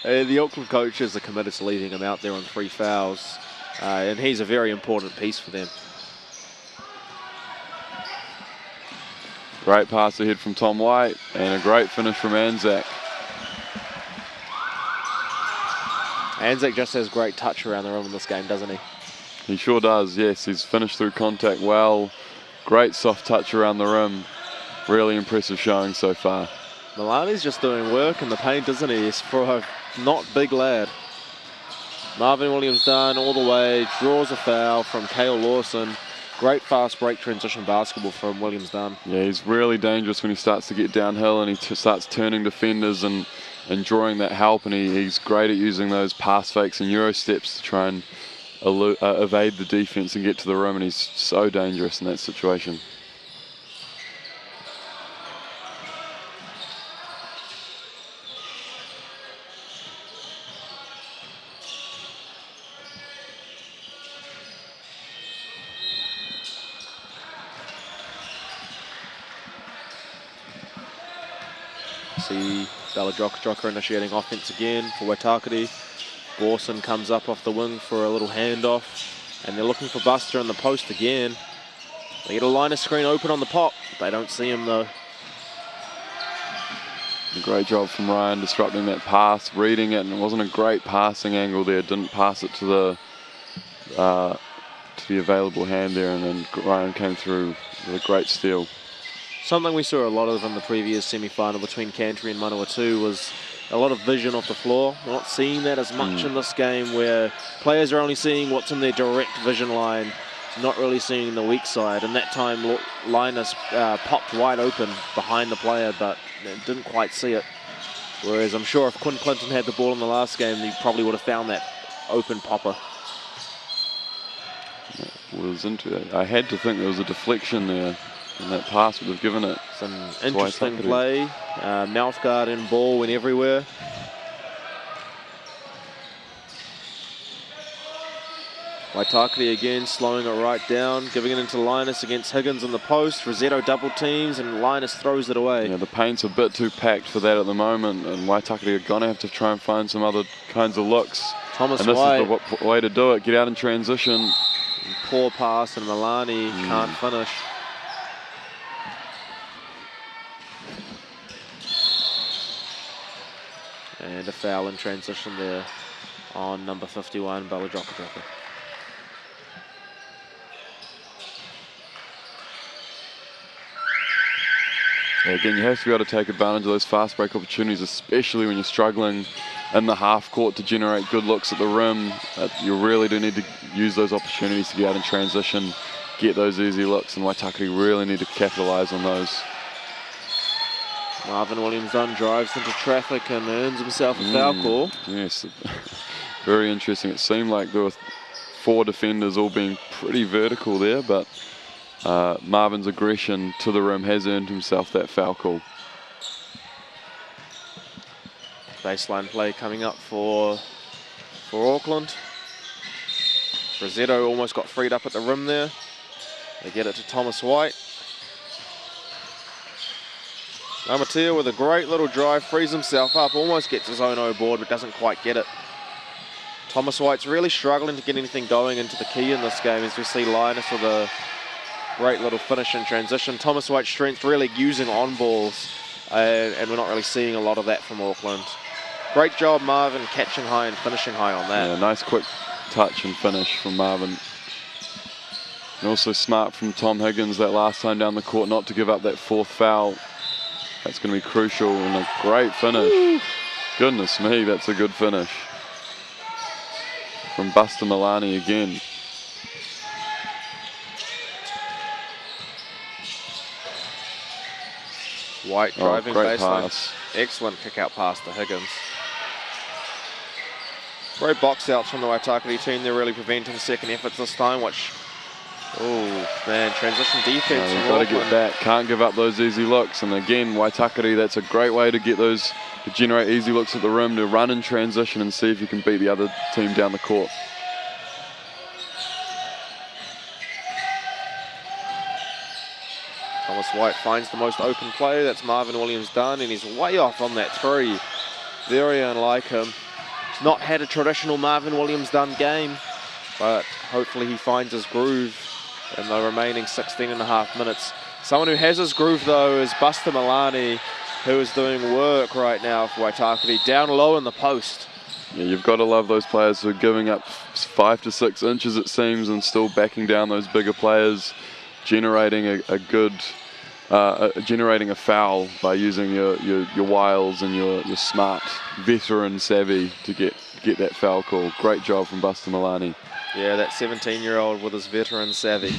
The Auckland coaches are committed to leaving him out there on 3 fouls, and he's a very important piece for them. Great pass ahead from Tom White, and a great finish from Anzac. Anzac just has great touch around the rim in this game, doesn't he? He sure does, yes. He's finished through contact well. Great soft touch around the rim. Really impressive showing so far. Milani's just doing work in the paint, isn't he? He's for a not big lad. Marvin Williams done all the way, draws a foul from Cale Lawson. Great fast break transition basketball from Williams Dunn. Yeah, he's really dangerous when he starts to get downhill and he starts turning defenders and drawing that help, and he's great at using those pass fakes and Euro steps to try and evade the defense and get to the rim, and he's so dangerous in that situation. See Bella-Joker initiating offense again for Waitakere. Borson comes up off the wing for a little handoff, and they're looking for Buster in the post again. They get a line of screen open on the pop. They don't see him though. A great job from Ryan disrupting that pass, reading it, and it wasn't a great passing angle there. Didn't pass it to the available hand there, and then Ryan came through with a great steal. Something we saw a lot of in the previous semi-final between Canterbury and Manawatu was a lot of vision off the floor. We're not seeing that as much in this game, where players are only seeing what's in their direct vision line, not really seeing the weak side. And that time Linus popped wide open behind the player, but didn't quite see it. Whereas I'm sure if Quinn Clinton had the ball in the last game, he probably would have found that open popper. I had to think there was a deflection there. And that pass would have given it. Some interesting play. Mouth guard and ball went everywhere. Waitakere again slowing it right down, giving it into Linus against Higgins in the post. Rosetto double teams and Linus throws it away. Yeah, the paint's a bit too packed for that at the moment, and Waitakere are going to have to try and find some other kinds of looks. Thomas and this White. is the way to do it. Get out in transition. And poor pass, and Milani can't finish. And a foul in transition there on number 51, Bella-Joker. Yeah, again, you have to be able to take advantage of those fast break opportunities, especially when you're struggling in the half court to generate good looks at the rim. You really do need to use those opportunities to get out in transition, get those easy looks, and Waitakere really need to capitalise on those. Marvin Williams Dunn drives into traffic and earns himself a foul call. Yes, very interesting. It seemed like there were 4 defenders all being pretty vertical there, but Marvin's aggression to the rim has earned himself that foul call. Baseline play coming up for Auckland. Rosetto almost got freed up at the rim there. They get it to Thomas White. Amatia with a great little drive, frees himself up, almost gets his own O board, but doesn't quite get it. Thomas White's really struggling to get anything going into the key in this game, as we see Linus with a great little finish in transition. Thomas White's strength really using on balls, and we're not really seeing a lot of that from Auckland. Great job, Marvin, catching high and finishing high on that. Yeah, nice quick touch and finish from Marvin. And also smart from Tom Higgins that last time down the court not to give up that 4th foul. That's going to be crucial, and a great finish. Woo. Goodness me, that's a good finish. From Buster Milani again. White driving great baseline. pass. Excellent kick out pass to Higgins. Great box outs from the Waitakere team. They're really preventing second efforts this time, which, oh man, transition defense. You've got to get back. Can't give up those easy looks. And again, Waitakere, that's a great way to get those, to generate easy looks at the rim, to run in transition and see if you can beat the other team down the court. Thomas White finds the most open play. That's Marvin Williams done, and he's way off on that three. Very unlike him. He's not had a traditional Marvin Williams done game, but hopefully he finds his groove in the remaining 16.5 minutes. Someone who has his groove, though, is Buster Milani, who is doing work right now for Waitakere, down low in the post. Yeah, you've got to love those players who are giving up 5 to 6 inches, it seems, and still backing down those bigger players, generating generating a foul by using your wiles and your smart veteran savvy to get that foul call. Great job from Buster Milani. Yeah, that 17-year-old with his veteran savvy.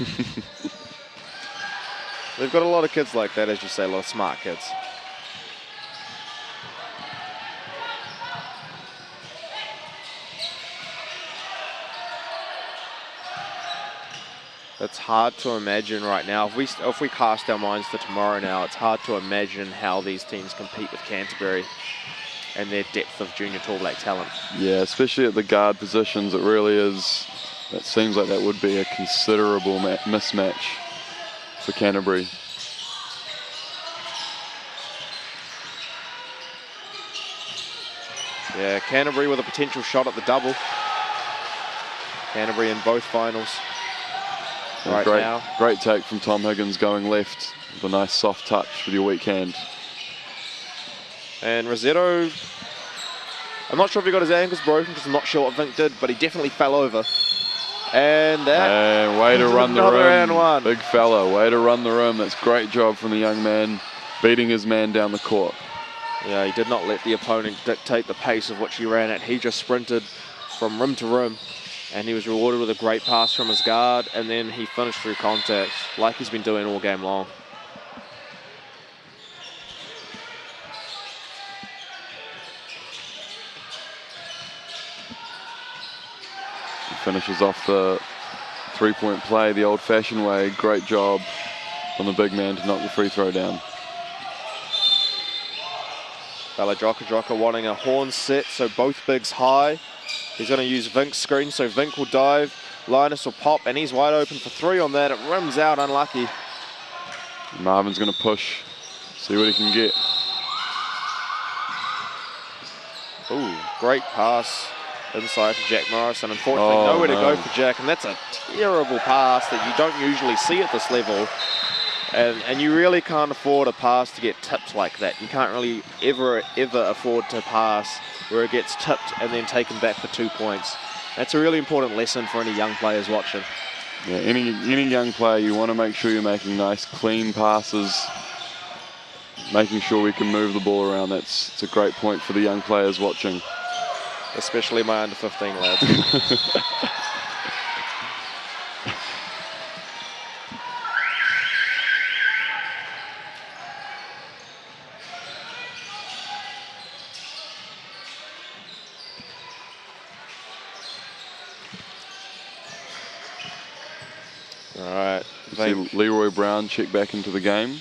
They've got a lot of kids like that, as you say, a lot of smart kids. It's hard to imagine right now. If we cast our minds to tomorrow now, it's hard to imagine how these teams compete with Canterbury and their depth of junior Tall Black talent. Yeah, especially at the guard positions, it really is. It seems like that would be a considerable mismatch for Canterbury. Yeah, Canterbury with a potential shot at the double. Canterbury in both finals. Right now. Great take from Tom Higgins going left with a nice soft touch with your weak hand. And Rossetto, I'm not sure if he got his ankles broken because I'm not sure what Vink did, but he definitely fell over. And that way to run the another rim. and one. Big fella, way to run the rim. That's great job from the young man, beating his man down the court. Yeah, he did not let the opponent dictate the pace of which he ran at. He just sprinted from rim to rim. And he was rewarded with a great pass from his guard, and then he finished through contact like he's been doing all game long. He finishes off the three-point play the old-fashioned way. Great job from the big man to knock the free throw down. Joker wanting a horn set, so both bigs high. He's going to use Vink's screen, so Vink will dive, Linus will pop, and he's wide open for three on that. It rims out, unlucky. Marvin's going to push, see what he can get. Ooh, great pass inside to Jack Morrison. Unfortunately, nowhere to go for Jack, and that's a terrible pass that you don't usually see at this level. And you really can't afford a pass to get tipped like that. You can't really ever afford to pass where it gets tipped and then taken back for 2 points. That's a really important lesson for any young players watching. Yeah, any young player, you want to make sure you're making nice, clean passes, making sure we can move the ball around. It's a great point for the young players watching. Especially my under 15 lads. See Leroy Brown check back into the game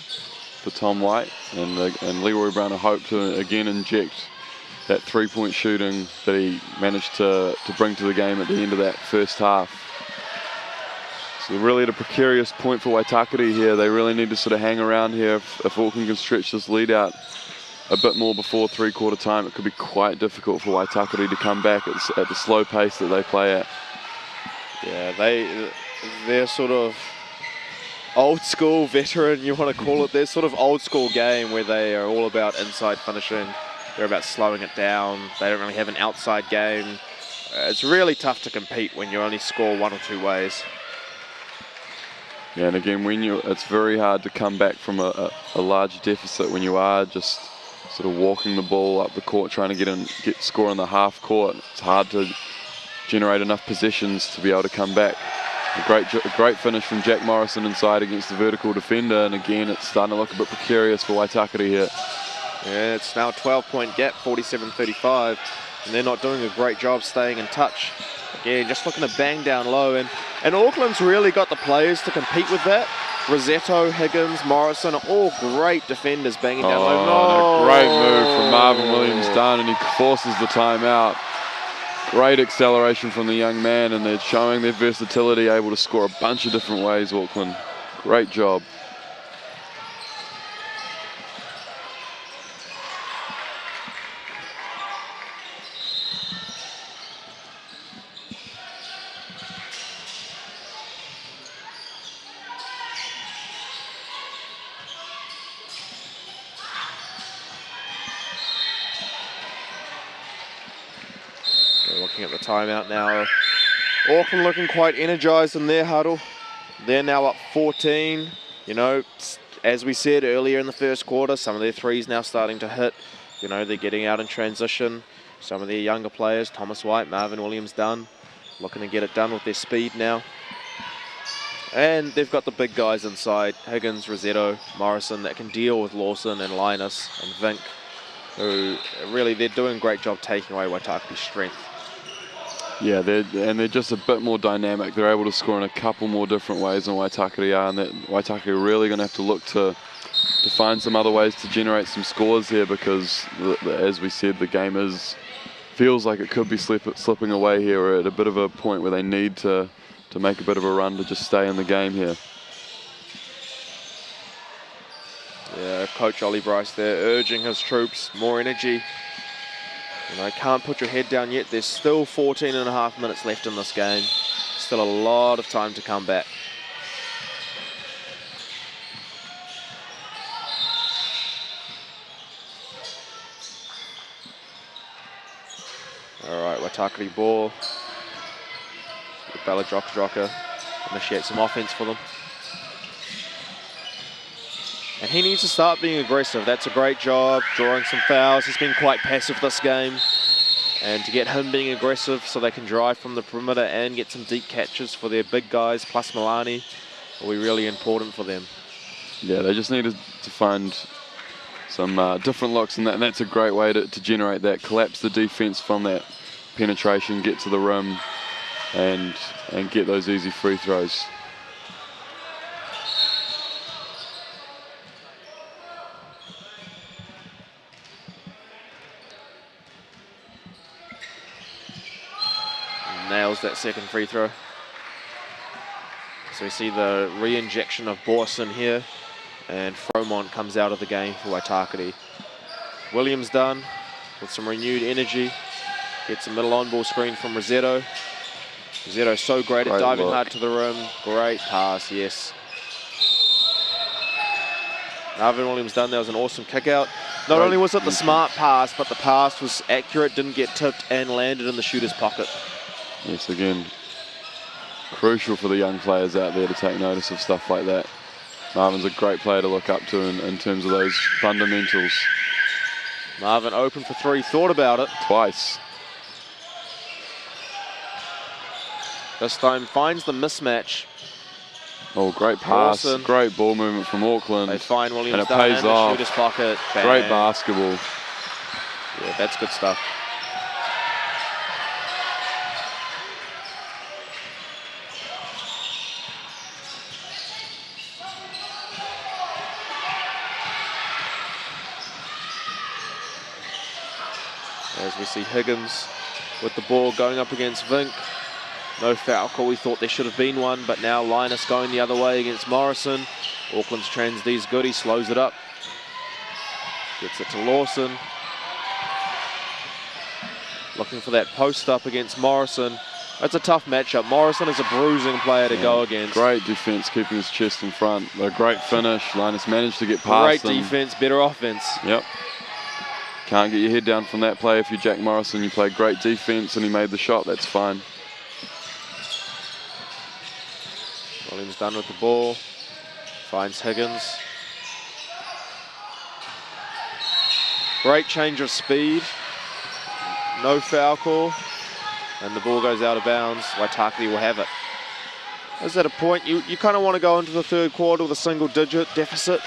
for Tom White, and Leroy Brown I hope to again inject that three-point shooting that he managed to bring to the game at the end of that first half. So really at a precarious point for Waitakere here. They really need to sort of hang around here. If Auckland can stretch this lead out a bit more before three-quarter time, it could be quite difficult for Waitakere to come back at the slow pace that they play at. Yeah, they're sort of old school veteran, you want to call it. They're sort of old school game where they are all about inside finishing. They're about slowing it down. They don't really have an outside game. It's really tough to compete when you only score one or two ways. Yeah, and again, it's very hard to come back from a large deficit when you are just sort of walking the ball up the court, trying to get score in the half court. It's hard to generate enough possessions to be able to come back. A great finish from Jack Morrison inside against the vertical defender, and again it's starting to look a bit precarious for Waitakere here. Yeah, it's now a 12-point gap, 47-35, and they're not doing a great job staying in touch. Again, just looking to bang down low, and Auckland's really got the players to compete with that. Rosetto, Higgins, Morrison are all great defenders banging down low. No. A great move from Marvin Williams-Dunn, and he forces the timeout. Great acceleration from the young man, and they're showing their versatility, able to score a bunch of different ways, Auckland. Great job. Looking at the timeout now. Auckland looking quite energised in their huddle. They're now up 14. You know, as we said earlier in the first quarter, some of their threes now starting to hit. You know, they're getting out in transition. Some of their younger players, Thomas White, Marvin Williams-Dunn, looking to get it done with their speed now. And they've got the big guys inside, Higgins, Rosetto, Morrison, that can deal with Lawson and Linus and Vink, who really, they're doing a great job taking away Waitakere's strength. Yeah, they're just a bit more dynamic. They're able to score in a couple more different ways than Waitakere are, and that Waitakere are really going to have to look to find some other ways to generate some scores here, because as we said, the game feels like it could be slipping away here. We're at a bit of a point where they need to make a bit of a run to just stay in the game here. Yeah, Coach Ollie Bryce there urging his troops, more energy. You know, can't put your head down yet. There's still 14.5 minutes left in this game. Still a lot of time to come back. All right, Waitakere ball. Bella Droka initiate some offense for them. And he needs to start being aggressive. That's a great job, drawing some fouls. He's been quite passive this game. And to get him being aggressive so they can drive from the perimeter and get some deep catches for their big guys, plus Milani, will be really important for them. Yeah, they just need to find some different looks, and that's a great way to generate that. Collapse the defense from that penetration, get to the rim, and get those easy free throws. Nails that second free throw. So we see the re-injection of Borson here, and Fromont comes out of the game for Waitakere. Williams-Dunn with some renewed energy. Gets a middle on-ball screen from Rosetto. Rosetto so great at diving hard to the rim. Great pass, yes. Marvin Williams-Dunn, that was an awesome kick out. Not only was it the smart pass, but the pass was accurate, didn't get tipped, and landed in the shooter's pocket. Yes, again, crucial for the young players out there to take notice of stuff like that. Marvin's a great player to look up to in terms of those fundamentals. Marvin open for three, thought about it. Twice. This time finds the mismatch. Oh, great pass, Awesome. Great ball movement from Auckland. They find and it Williams-Dunn pays in the off. shooter's pocket. Bang. Great basketball. Yeah, that's good stuff. As we see Higgins with the ball going up against Vink. No foul call. We thought there should have been one, but now Linus going the other way against Morrison. Auckland's trans D's good. He slows it up. Gets it to Lawson. Looking for that post up against Morrison. That's a tough matchup. Morrison is a bruising player to go against. Great defense, keeping his chest in front. A great finish. Linus managed to get past Great defense, better offense. Yep. Can't get your head down from that play. If you're Jack Morrison, you play great defense and he made the shot, that's fine. Williams-Dunn with the ball. Finds Higgins. Great change of speed. No foul call. And the ball goes out of bounds. Waitakere will have it. is at a point you kind of want to go into the third quarter with a single-digit deficit.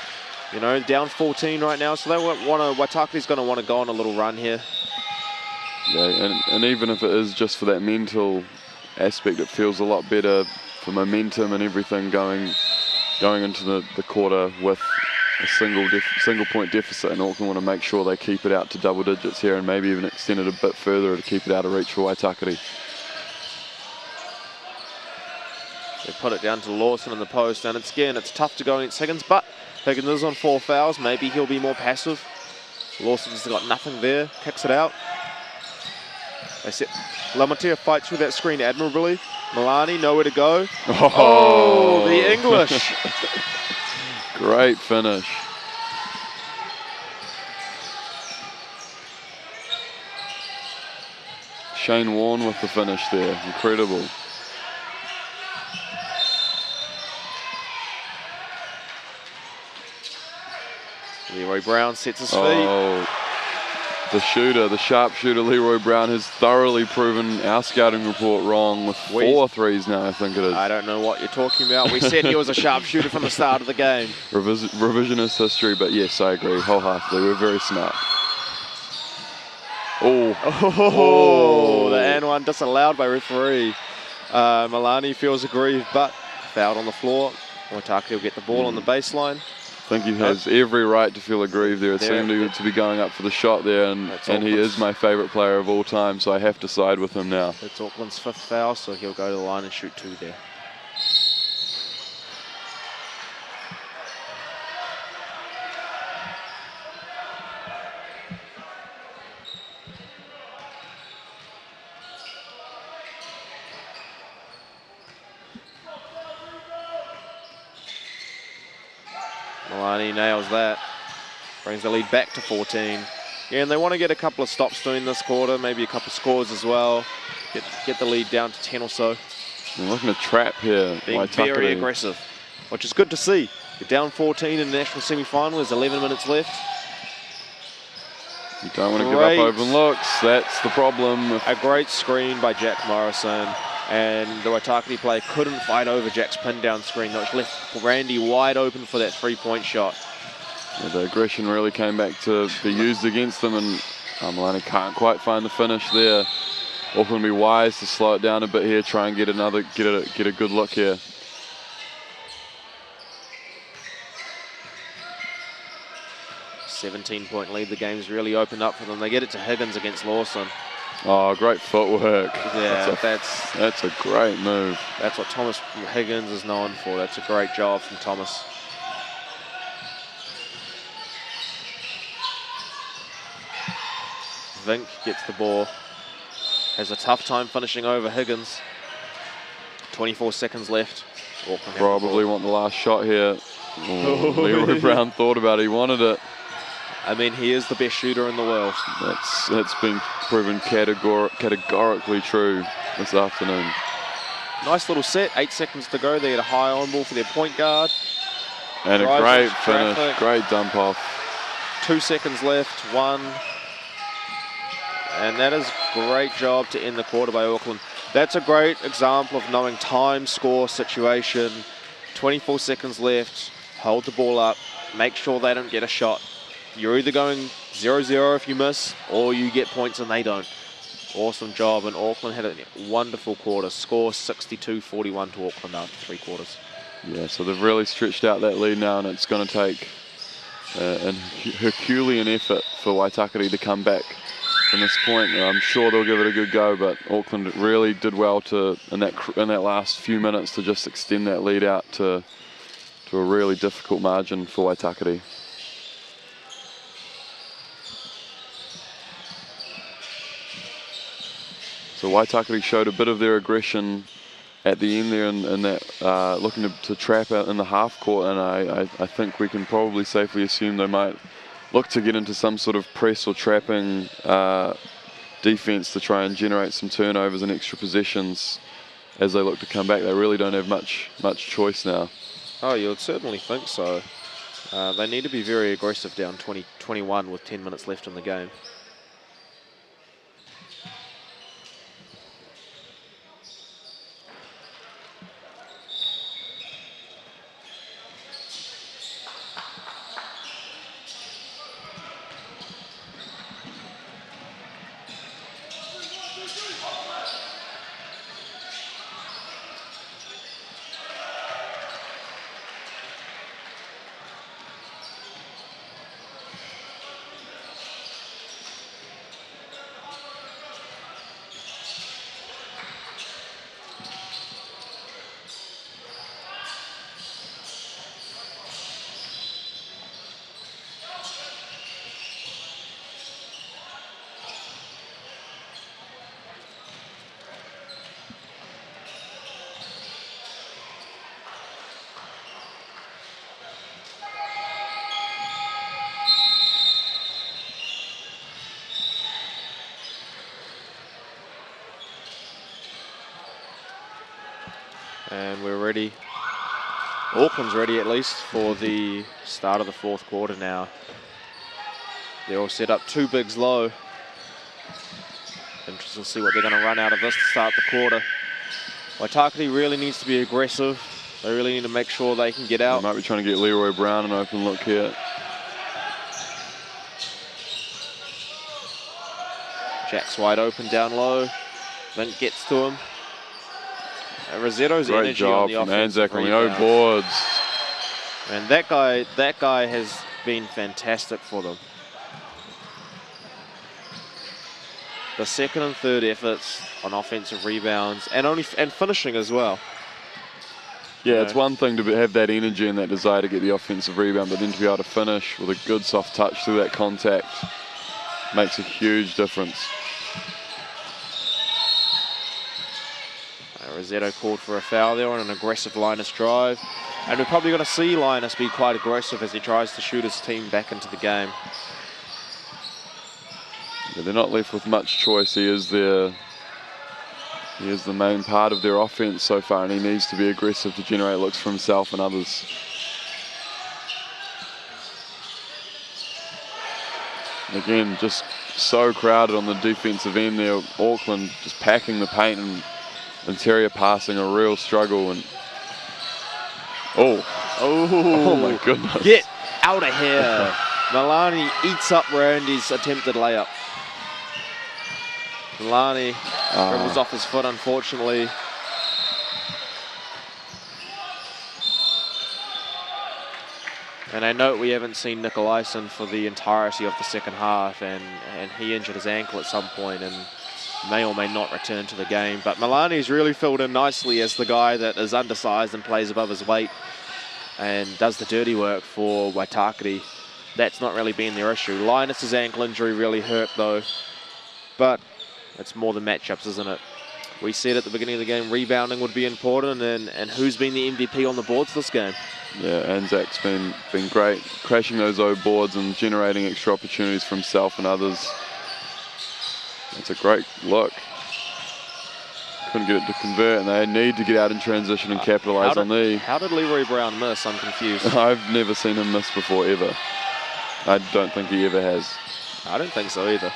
You know, down 14 right now, so they want to. Waitakere's going to want to go on a little run here. Yeah, and even if it is just for that mental aspect, it feels a lot better for momentum and everything going into the quarter with a single point deficit, and Auckland want to make sure they keep it out to double digits here and maybe even extend it a bit further to keep it out of reach for Waitakere. They put it down to Lawson in the post, and it's tough to go against Higgins, but Higgins is on 4 fouls. Maybe he'll be more passive. Lawson's got nothing there, kicks it out. They set Lamatea fights through that screen admirably. Milani, nowhere to go. Oh, the English. Great finish. Shane Warne with the finish there. Incredible. Leroy Brown sets his feet. The sharpshooter Leroy Brown has thoroughly proven our scouting report wrong with 4 threes now, I think it is. I don't know what you're talking about. We said he was a sharpshooter from the start of the game. Revisionist history, but yes, I agree wholeheartedly. We're very smart. The and one disallowed by referee. Milani feels aggrieved, but fouled on the floor. Waitakere will get the ball on the baseline. I think he has every right to feel aggrieved there. It seemed to be going up for the shot there, and he is my favourite player of all time, so I have to side with him now. It's Auckland's 5th foul, so he'll go to the line and shoot 2 there. Milani nails that, brings the lead back to 14. Yeah, and they want to get a couple of stops doing this quarter, maybe a couple of scores as well. Get the lead down to 10 or so. They're looking to trap here. Being very aggressive, which is good to see. You're down 14 in the national semi-final. There's 11 minutes left. You don't want to give up open looks. That's the problem. A great screen by Jack Morrison. And the Waitakere player couldn't fight over Jack's pin down screen, which left Randy wide open for that 3-point shot. Yeah, the aggression really came back to be used against them, and Milani can't quite find the finish there. Auckland be wise to slow it down a bit here, try and get a good look here. A 17-point lead. The game's really opened up for them. They get it to Higgins against Lawson. Oh, great footwork. Yeah, that's a great move. That's what Thomas Higgins is known for. That's a great job from Thomas. Vink gets the ball. Has a tough time finishing over Higgins. 24 seconds left. Auckland probably want the last shot here. Leroy Brown thought about it. He wanted it. I mean, he is the best shooter in the world. That's been proven categorically true this afternoon. Nice little set. 8 seconds to go. They get a high on ball for their point guard. And a great finish. Great dump off. 2 seconds left. 1. And that is a great job to end the quarter by Auckland. That's a great example of knowing time, score, situation. 24 seconds left. Hold the ball up. Make sure they don't get a shot. You're either going 0-0 if you miss, or you get points and they don't. Awesome job, and Auckland had a wonderful quarter. Score 62-41 to Auckland after 3 quarters. Yeah, so they've really stretched out that lead now, and it's going to take a Herculean effort for Waitakere to come back from this point. I'm sure they'll give it a good go, but Auckland really did well in that last few minutes to just extend that lead out to a really difficult margin for Waitakere. So Waitakere showed a bit of their aggression at the end there, and that looking to trap out in the half court, and I think we can probably safely assume they might look to get into some sort of press or trapping defense to try and generate some turnovers and extra possessions as they look to come back. They really don't have much choice now. Oh, you would certainly think so. They need to be very aggressive down 20-21 with 10 minutes left in the game. And we're ready. Auckland's ready at least for the start of the fourth quarter now. They're all set up 2 bigs low. Interesting to see what they're going to run out of this to start the quarter. Waitakere really needs to be aggressive. They really need to make sure they can get out. They might be trying to get Leroy Brown an open look here. Jack's wide open down low. Vink gets to him. And Rosetto's Great energy job on the from offensive Anzac on the rebounds. O boards. And that guy has been fantastic for them. The second and third efforts on offensive rebounds and finishing as well. Yeah, it's one thing to have that energy and that desire to get the offensive rebound, but then to be able to finish with a good soft touch through that contact makes a huge difference. Rosetto called for a foul there on an aggressive Linus drive. And we're probably going to see Linus be quite aggressive as he tries to shoot his team back into the game. Yeah, they're not left with much choice. He is the main part of their offense so far, and he needs to be aggressive to generate looks for himself and others. And again, just so crowded on the defensive end there. Auckland just packing the paint and interior passing a real struggle. And oh my goodness! Get out of here! Milani eats up Randy's attempted layup. Milani dribbles off his foot, unfortunately. And I note we haven't seen Nicolaisen for the entirety of the second half, and he injured his ankle at some point and may or may not return to the game. But Milani's really filled in nicely as the guy that is undersized and plays above his weight and does the dirty work for Waitakere. That's not really been their issue. Linus's ankle injury really hurt though, but it's more than matchups, isn't it? We said at the beginning of the game rebounding would be important, and who's been the MVP on the boards this game? Yeah, Anzac's been great, crashing those O boards and generating extra opportunities for himself and others. It's a great look. Couldn't get it to convert, and they need to get out in transition and capitalise on the... How did Leroy Brown miss? I'm confused. I've never seen him miss before, ever. I don't think he ever has. I don't think so either.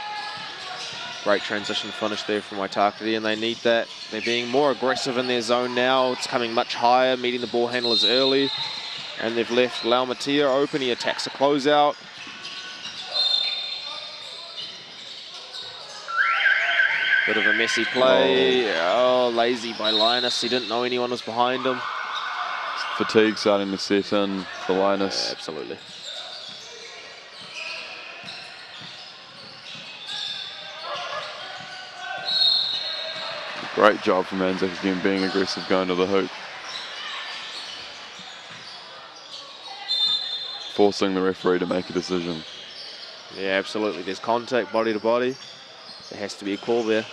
Great transition finish there from Waitakere, and they need that. They're being more aggressive in their zone now. It's coming much higher, meeting the ball handlers early. And they've left Laumatia open. He attacks a closeout. Bit of a messy play. Oh, lazy by Linus. He didn't know anyone was behind him. Fatigue starting to set in for Linus. Yeah, absolutely. Great job from Anzac again, being aggressive, going to the hoop. Forcing the referee to make a decision. Yeah, absolutely. There's contact, body to body. There has to be a call there.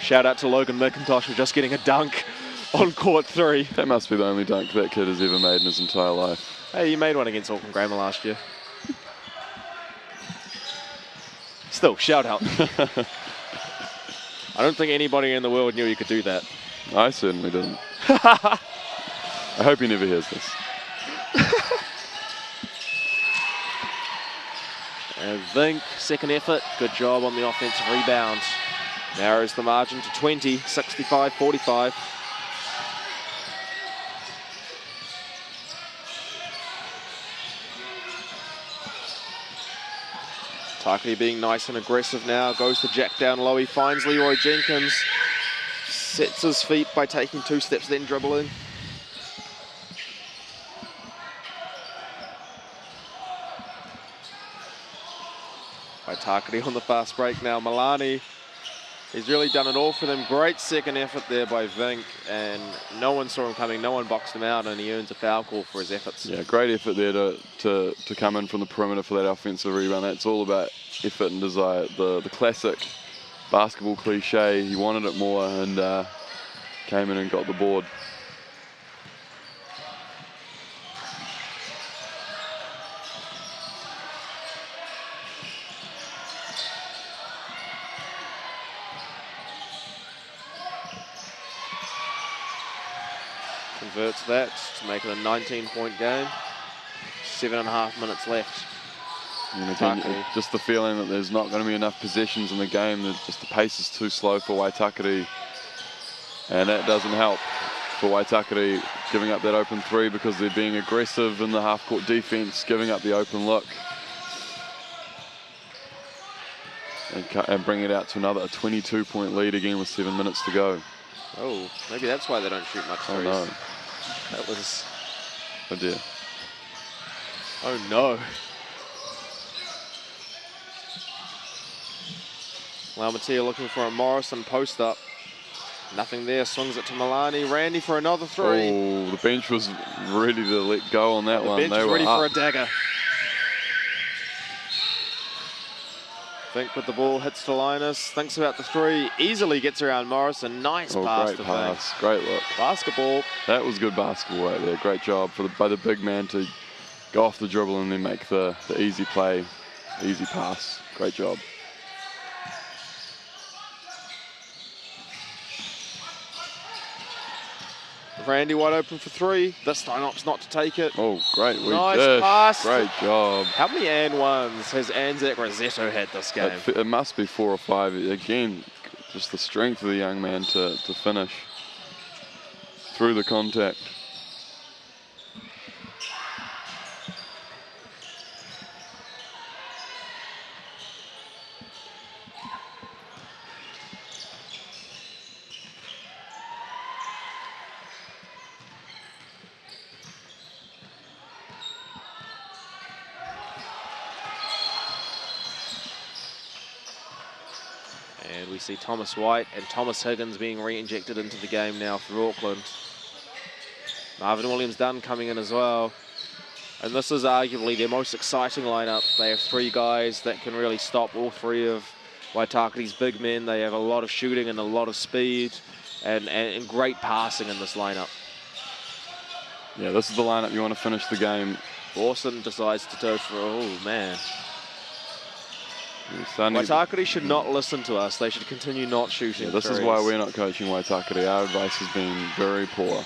Shout out to Logan McIntosh for just getting a dunk on court 3. That must be the only dunk that kid has ever made in his entire life. Hey, you made one against Auckland Grammar last year. Still, shout out. I don't think anybody in the world knew you could do that. I certainly didn't. I hope he never hears this. And Vink, second effort, good job on the offensive rebound. Narrows the margin to 20, 65-45. Takei being nice and aggressive now, goes to Jack down low, he finds Leroy Jenkins, sets his feet by taking 2 steps, then dribbling. Waitakere on the fast break now, Milani. He's really done it all for them. Great second effort there by Vink, and no one saw him coming, no one boxed him out, and he earns a foul call for his efforts. Yeah, great effort there to come in from the perimeter for that offensive rebound. That's all about effort and desire. The classic basketball cliche, he wanted it more and came in and got the board. converts that to make it a 19-point game. 7.5 minutes left. And again, just the feeling that there's not going to be enough possessions in the game. That just the pace is too slow for Waitakere. And that doesn't help for Waitakere giving up that open three because they're being aggressive in the half-court defense, giving up the open look. And bring it out to another 22-point lead again with 7 minutes to go. Oh, maybe that's why they don't shoot much threes. Oh no. That was... Oh dear. Oh no. Laumatea looking for a Morrison post-up. Nothing there, swings it to Milani. Randy for another three. Oh, the bench was ready to let go on that one. The bench was ready for a dagger. Fink with the ball, hits to Linus, thinks about the three, easily gets around Morrison. Nice pass great to pass, Fink. great look. Basketball. That was good basketball right there. Great job by the big man to go off the dribble and then make the easy play, easy pass. Great job. Randy wide open for three. This time opts not to take it. Oh, great. Nice pass. Great job. How many and ones has Anzac Rosetto had this game? It must be 4 or 5. Again, just the strength of the young man to finish through the contact. And we see Thomas White and Thomas Higgins being re-injected into the game now for Auckland. Marvin Williams-Dunn coming in as well. And this is arguably their most exciting lineup. They have three guys that can really stop all three of Waitakere's big men. They have a lot of shooting and a lot of speed and great passing in this lineup. Yeah, this is the lineup you want to finish the game. Dawson decides to go for, oh man. Waitakere should not listen to us. They should continue not shooting. Yeah, this is why we're not coaching Waitakere. Our advice has been very poor.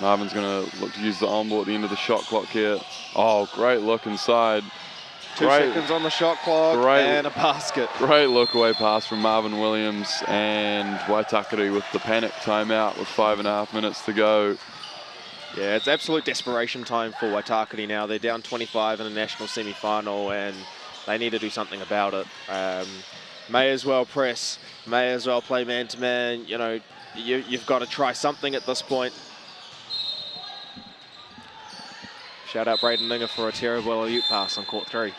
Marvin's going to look to use the on-ball at the end of the shot clock here. Oh, great look inside. 2 seconds on the shot clock and a basket. Great look away pass from Marvin Williams, and Waitakere with the panic timeout with 5.5 minutes to go. Yeah, it's absolute desperation time for Waitakere now. They're down 25 in the national semi-final and they need to do something about it. May as well press, may as well play man-to-man. You know, you've got to try something at this point. Shout out Braden Ninger for a terrible alley-oop pass on court 3.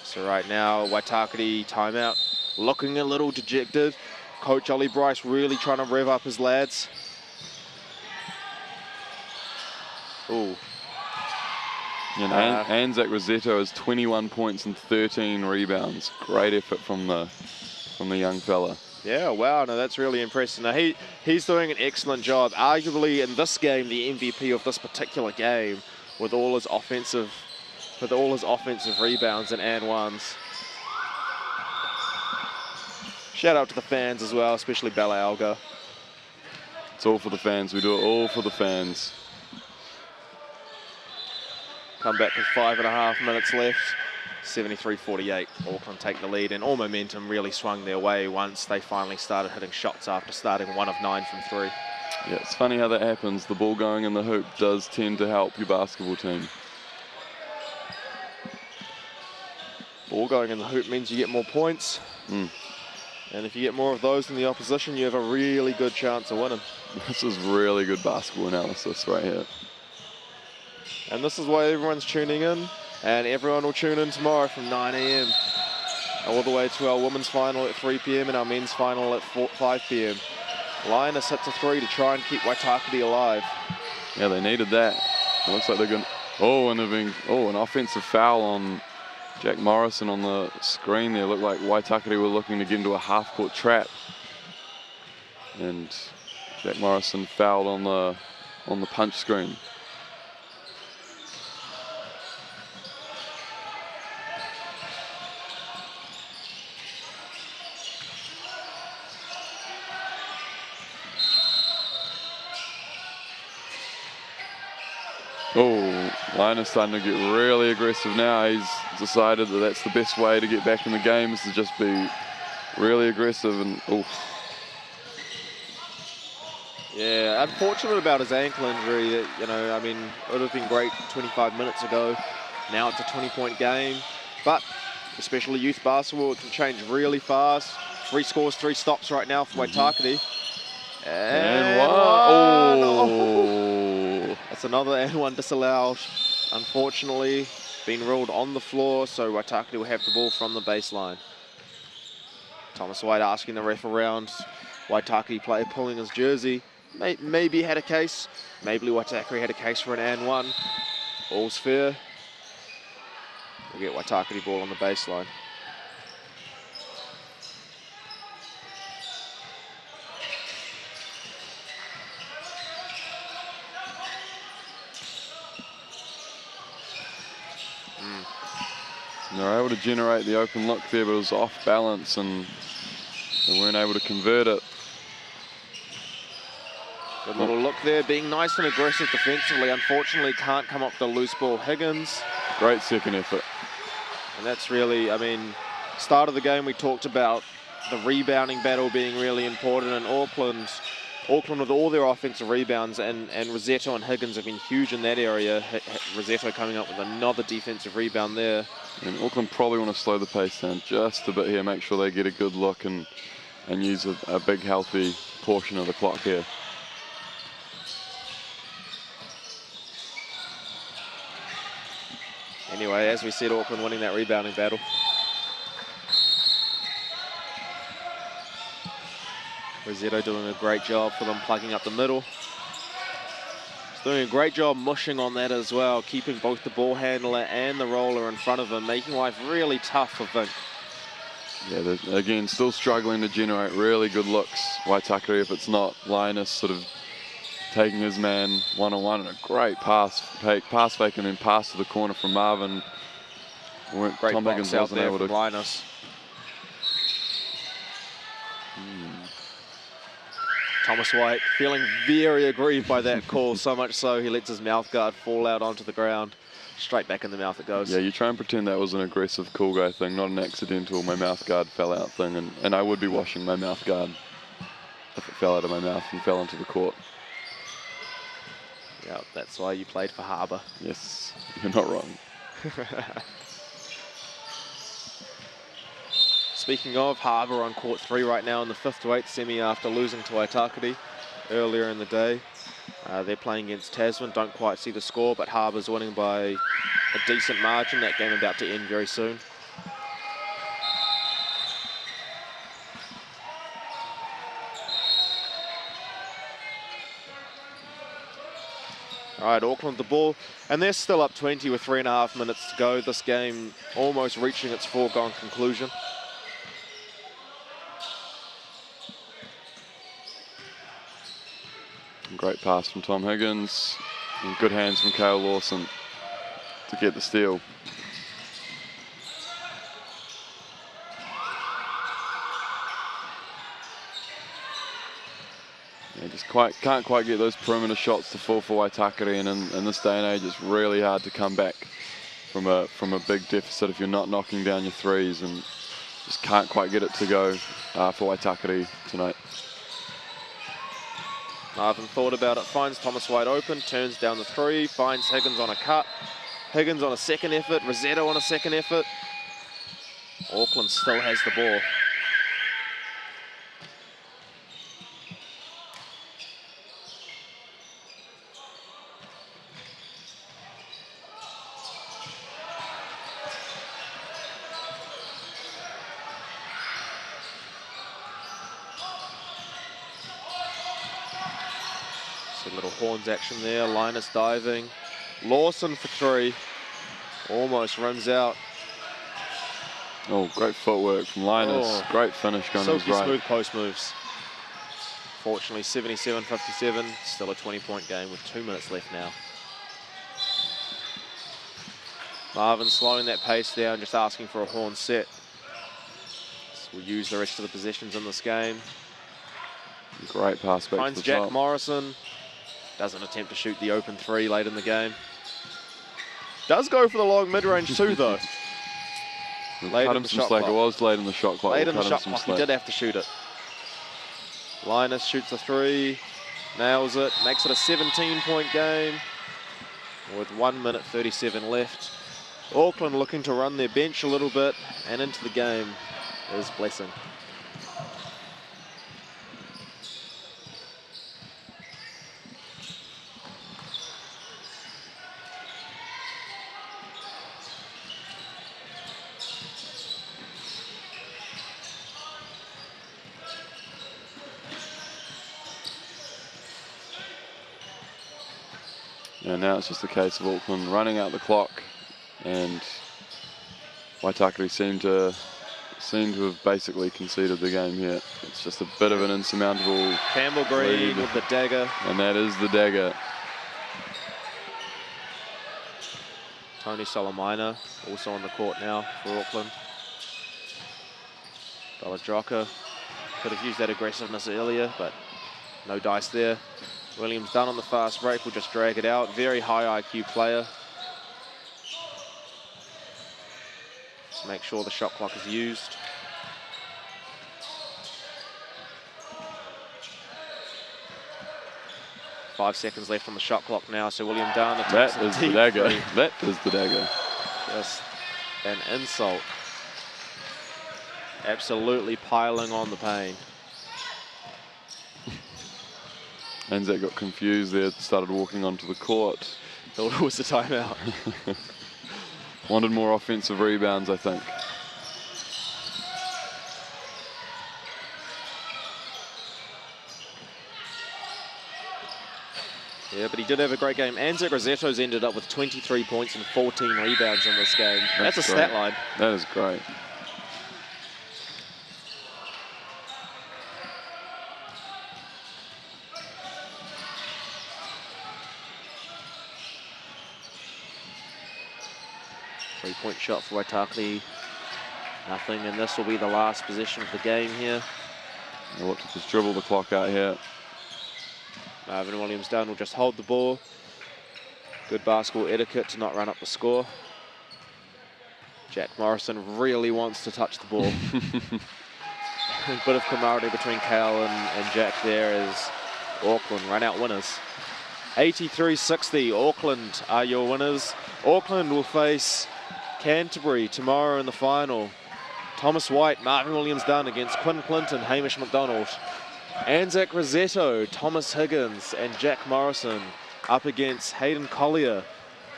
So right now, Waitakere timeout, looking a little dejected. Coach Ollie Bryce really trying to rev up his lads. Ooh. And Anzac Rosetto has 21 points and 13 rebounds. Great effort from the young fella. Yeah, wow, no, that's really impressive. Now, he's doing an excellent job. Arguably, in this game, the MVP of this particular game, with all his offensive rebounds and ones. Shout out to the fans as well, especially Bella Alga. It's all for the fans. We do it all for the fans. Come back with 5.5 minutes left. 73-48. Auckland take the lead, and all momentum really swung their way once they finally started hitting shots after starting 1 of 9 from 3. Yeah, it's funny how that happens. The ball going in the hoop does tend to help your basketball team. Ball going in the hoop means you get more points. And if you get more of those than the opposition, you have a really good chance of winning. This is really good basketball analysis right here. And this is why everyone's tuning in. And everyone will tune in tomorrow from 9 AM. All the way to our women's final at 3 PM and our men's final at 5 PM. Linus hits a 3 to try and keep Waitakere alive. Yeah, they needed that. It looks like they're going. Oh, and an offensive foul on Jack Morrison on the screen there. Looked like Waitakere were looking to get into a half-court trap. And Jack Morrison fouled on the punch screen. Oh, Linus starting to get really aggressive now. He's decided that that's the best way to get back in the game, is to just be really aggressive. And oh, yeah, unfortunate about his ankle injury. That, you know, I mean, it would have been great 25 minutes ago. Now it's a 20-point game, but especially youth basketball, it can change really fast. 3 scores, 3 stops right now for Waitakere. and one. Oh, that's another and one disallowed. Unfortunately, being ruled on the floor, so Waitakere will have the ball from the baseline. Thomas White asking the ref around. Waitakere player pulling his jersey. Maybe had a case. Maybe Waitakere had a case for an and one. All's fair. We'll get Waitakere ball on the baseline. They were able to generate the open look there, but it was off balance and they weren't able to convert it. Good little look there, being nice and aggressive defensively. Unfortunately, can't come up with the loose ball. Higgins. Great second effort. And that's really, I mean, start of the game we talked about the rebounding battle being really important, and Auckland with all their offensive rebounds, and Rossetto and Higgins have been huge in that area. Rossetto coming up with another defensive rebound there. And Auckland probably want to slow the pace down just a bit here, make sure they get a good look and use a big healthy portion of the clock here. Anyway, as we said, Auckland winning that rebounding battle. Rossetto doing a great job for them, plugging up the middle. He's doing a great job mushing on that as well, keeping both the ball handler and the roller in front of him, making life really tough for Vink. Yeah, again, still struggling to generate really good looks. Waitakere, if it's not Linus sort of taking his man one-on-one, and a great pass fake, and then pass to the corner from Marvin. Great Tom box Higgins out wasn't there able from to. Linus. Thomas White feeling very aggrieved by that call, so much so he lets his mouth guard fall out onto the ground. Straight back in the mouth it goes. Yeah, you try and pretend that was an aggressive cool guy thing, not an accidental my mouth guard fell out thing, and I would be washing my mouth guard if it fell out of my mouth and fell onto the court. Yeah, that's why you played for Harbour. Yes, you're not wrong. Speaking of, Harbour on court 3 right now in the 5th to 8th semi after losing to Waitakere earlier in the day. They're playing against Tasman, don't quite see the score, but Harbour's winning by a decent margin. That game about to end very soon. All right, Auckland the ball, and they're still up 20 with 3.5 minutes to go. This game almost reaching its foregone conclusion. Great pass from Tom Higgins, and good hands from Cale Lawson to get the steal. Yeah, just can't quite get those perimeter shots to fall for Waitakere, and in this day and age it's really hard to come back from a big deficit if you're not knocking down your threes, and just can't quite get it to go for Waitakere tonight. Marvin thought about it, finds Thomas White open, turns down the 3, finds Higgins on a cut. Higgins on a second effort, Rossetto on a second effort. Auckland still has the ball. See a little horns action there, Linus diving. Lawson for 3, almost runs out. Oh, great footwork from Linus. Oh, great finish going to his silky right. smooth post moves. Fortunately, 77-57, still a 20-point game with 2 minutes left now. Marvin slowing that pace down, just asking for a horn set. So we'll use the rest of the possessions in this game. Great pass back Finds to the Jack top. Morrison. Doesn't attempt to shoot the open 3 late in the game. Does go for the long mid-range too, though. Cut him some slack. It was late in the shot clock. Late in the shot clock, he did have to shoot it. Linus shoots the 3, nails it, makes it a 17-point game with 1 minute 37 left. Auckland looking to run their bench a little bit, and into the game is Blessing. And now it's just a case of Auckland running out the clock, and Waitakere seem to have basically conceded the game here. It's just a bit of an insurmountable Campbell Green lead, with the dagger. and that is the dagger. Tony Solomina also on the court now for Auckland. Beladroka could have used that aggressiveness earlier, but no dice there. Williams done on the fast break, will just drag it out. Very high IQ player. Just make sure the shot clock is used. Five seconds left on the shot clock now, so William Dunn. That is the dagger. That is the dagger. Just an insult. Absolutely piling on the pain. Anzac got confused there, started walking onto the court. Thought it was a timeout. Wanted more offensive rebounds, I think. Yeah, but he did have a great game. Anzac Rosetto's ended up with 23 points and 14 rebounds in this game. That's a stat line. That is great. Three-point shot for Waitakere. Nothing, and this will be the last possession of the game here. We'll look to just dribble the clock out here. Marvin Williams-Dunn will just hold the ball. Good basketball etiquette to not run up the score. Jack Morrison really wants to touch the ball. A bit of camaraderie between Kale and Jack there as Auckland run out winners. 83-60, Auckland are your winners. Auckland will face Canterbury tomorrow in the final. Thomas White, Marvin Williams-Dunn against Quinn Clinton, Hamish McDonald. Anzac Rosetto, Thomas Higgins and Jack Morrison up against Hayden Collier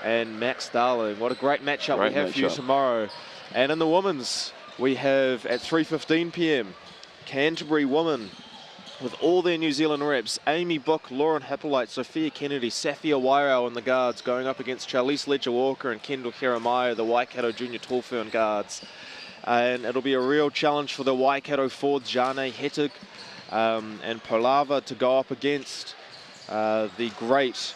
and Max Darling. What a great matchup we have for you tomorrow. And in the women's, we have at 3:15 p.m. Canterbury women with all their New Zealand reps. Amy Book, Lauren Hippolyte, Sophia Kennedy, Safia Wairau in the guards, going up against Charlize Ledger-Walker and Kendall Jeremiah, the Waikato Junior Tall Fern guards. And it'll be a real challenge for the Waikato forwards, Jane Hettig and Polava, to go up against the great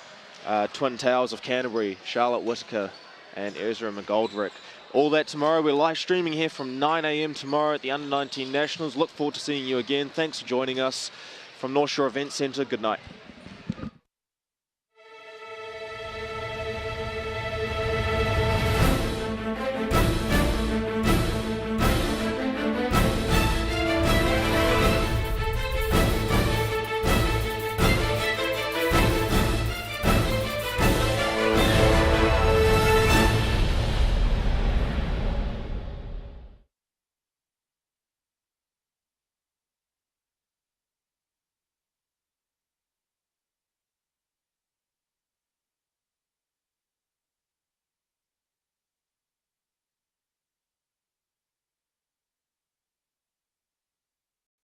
Twin Towers of Canterbury, Charlotte Whittaker and Ezra McGoldrick. All that tomorrow. We're live streaming here from 9 a.m. tomorrow at the Under-19 Nationals. Look forward to seeing you again. Thanks for joining us from North Shore Event Centre. Good night.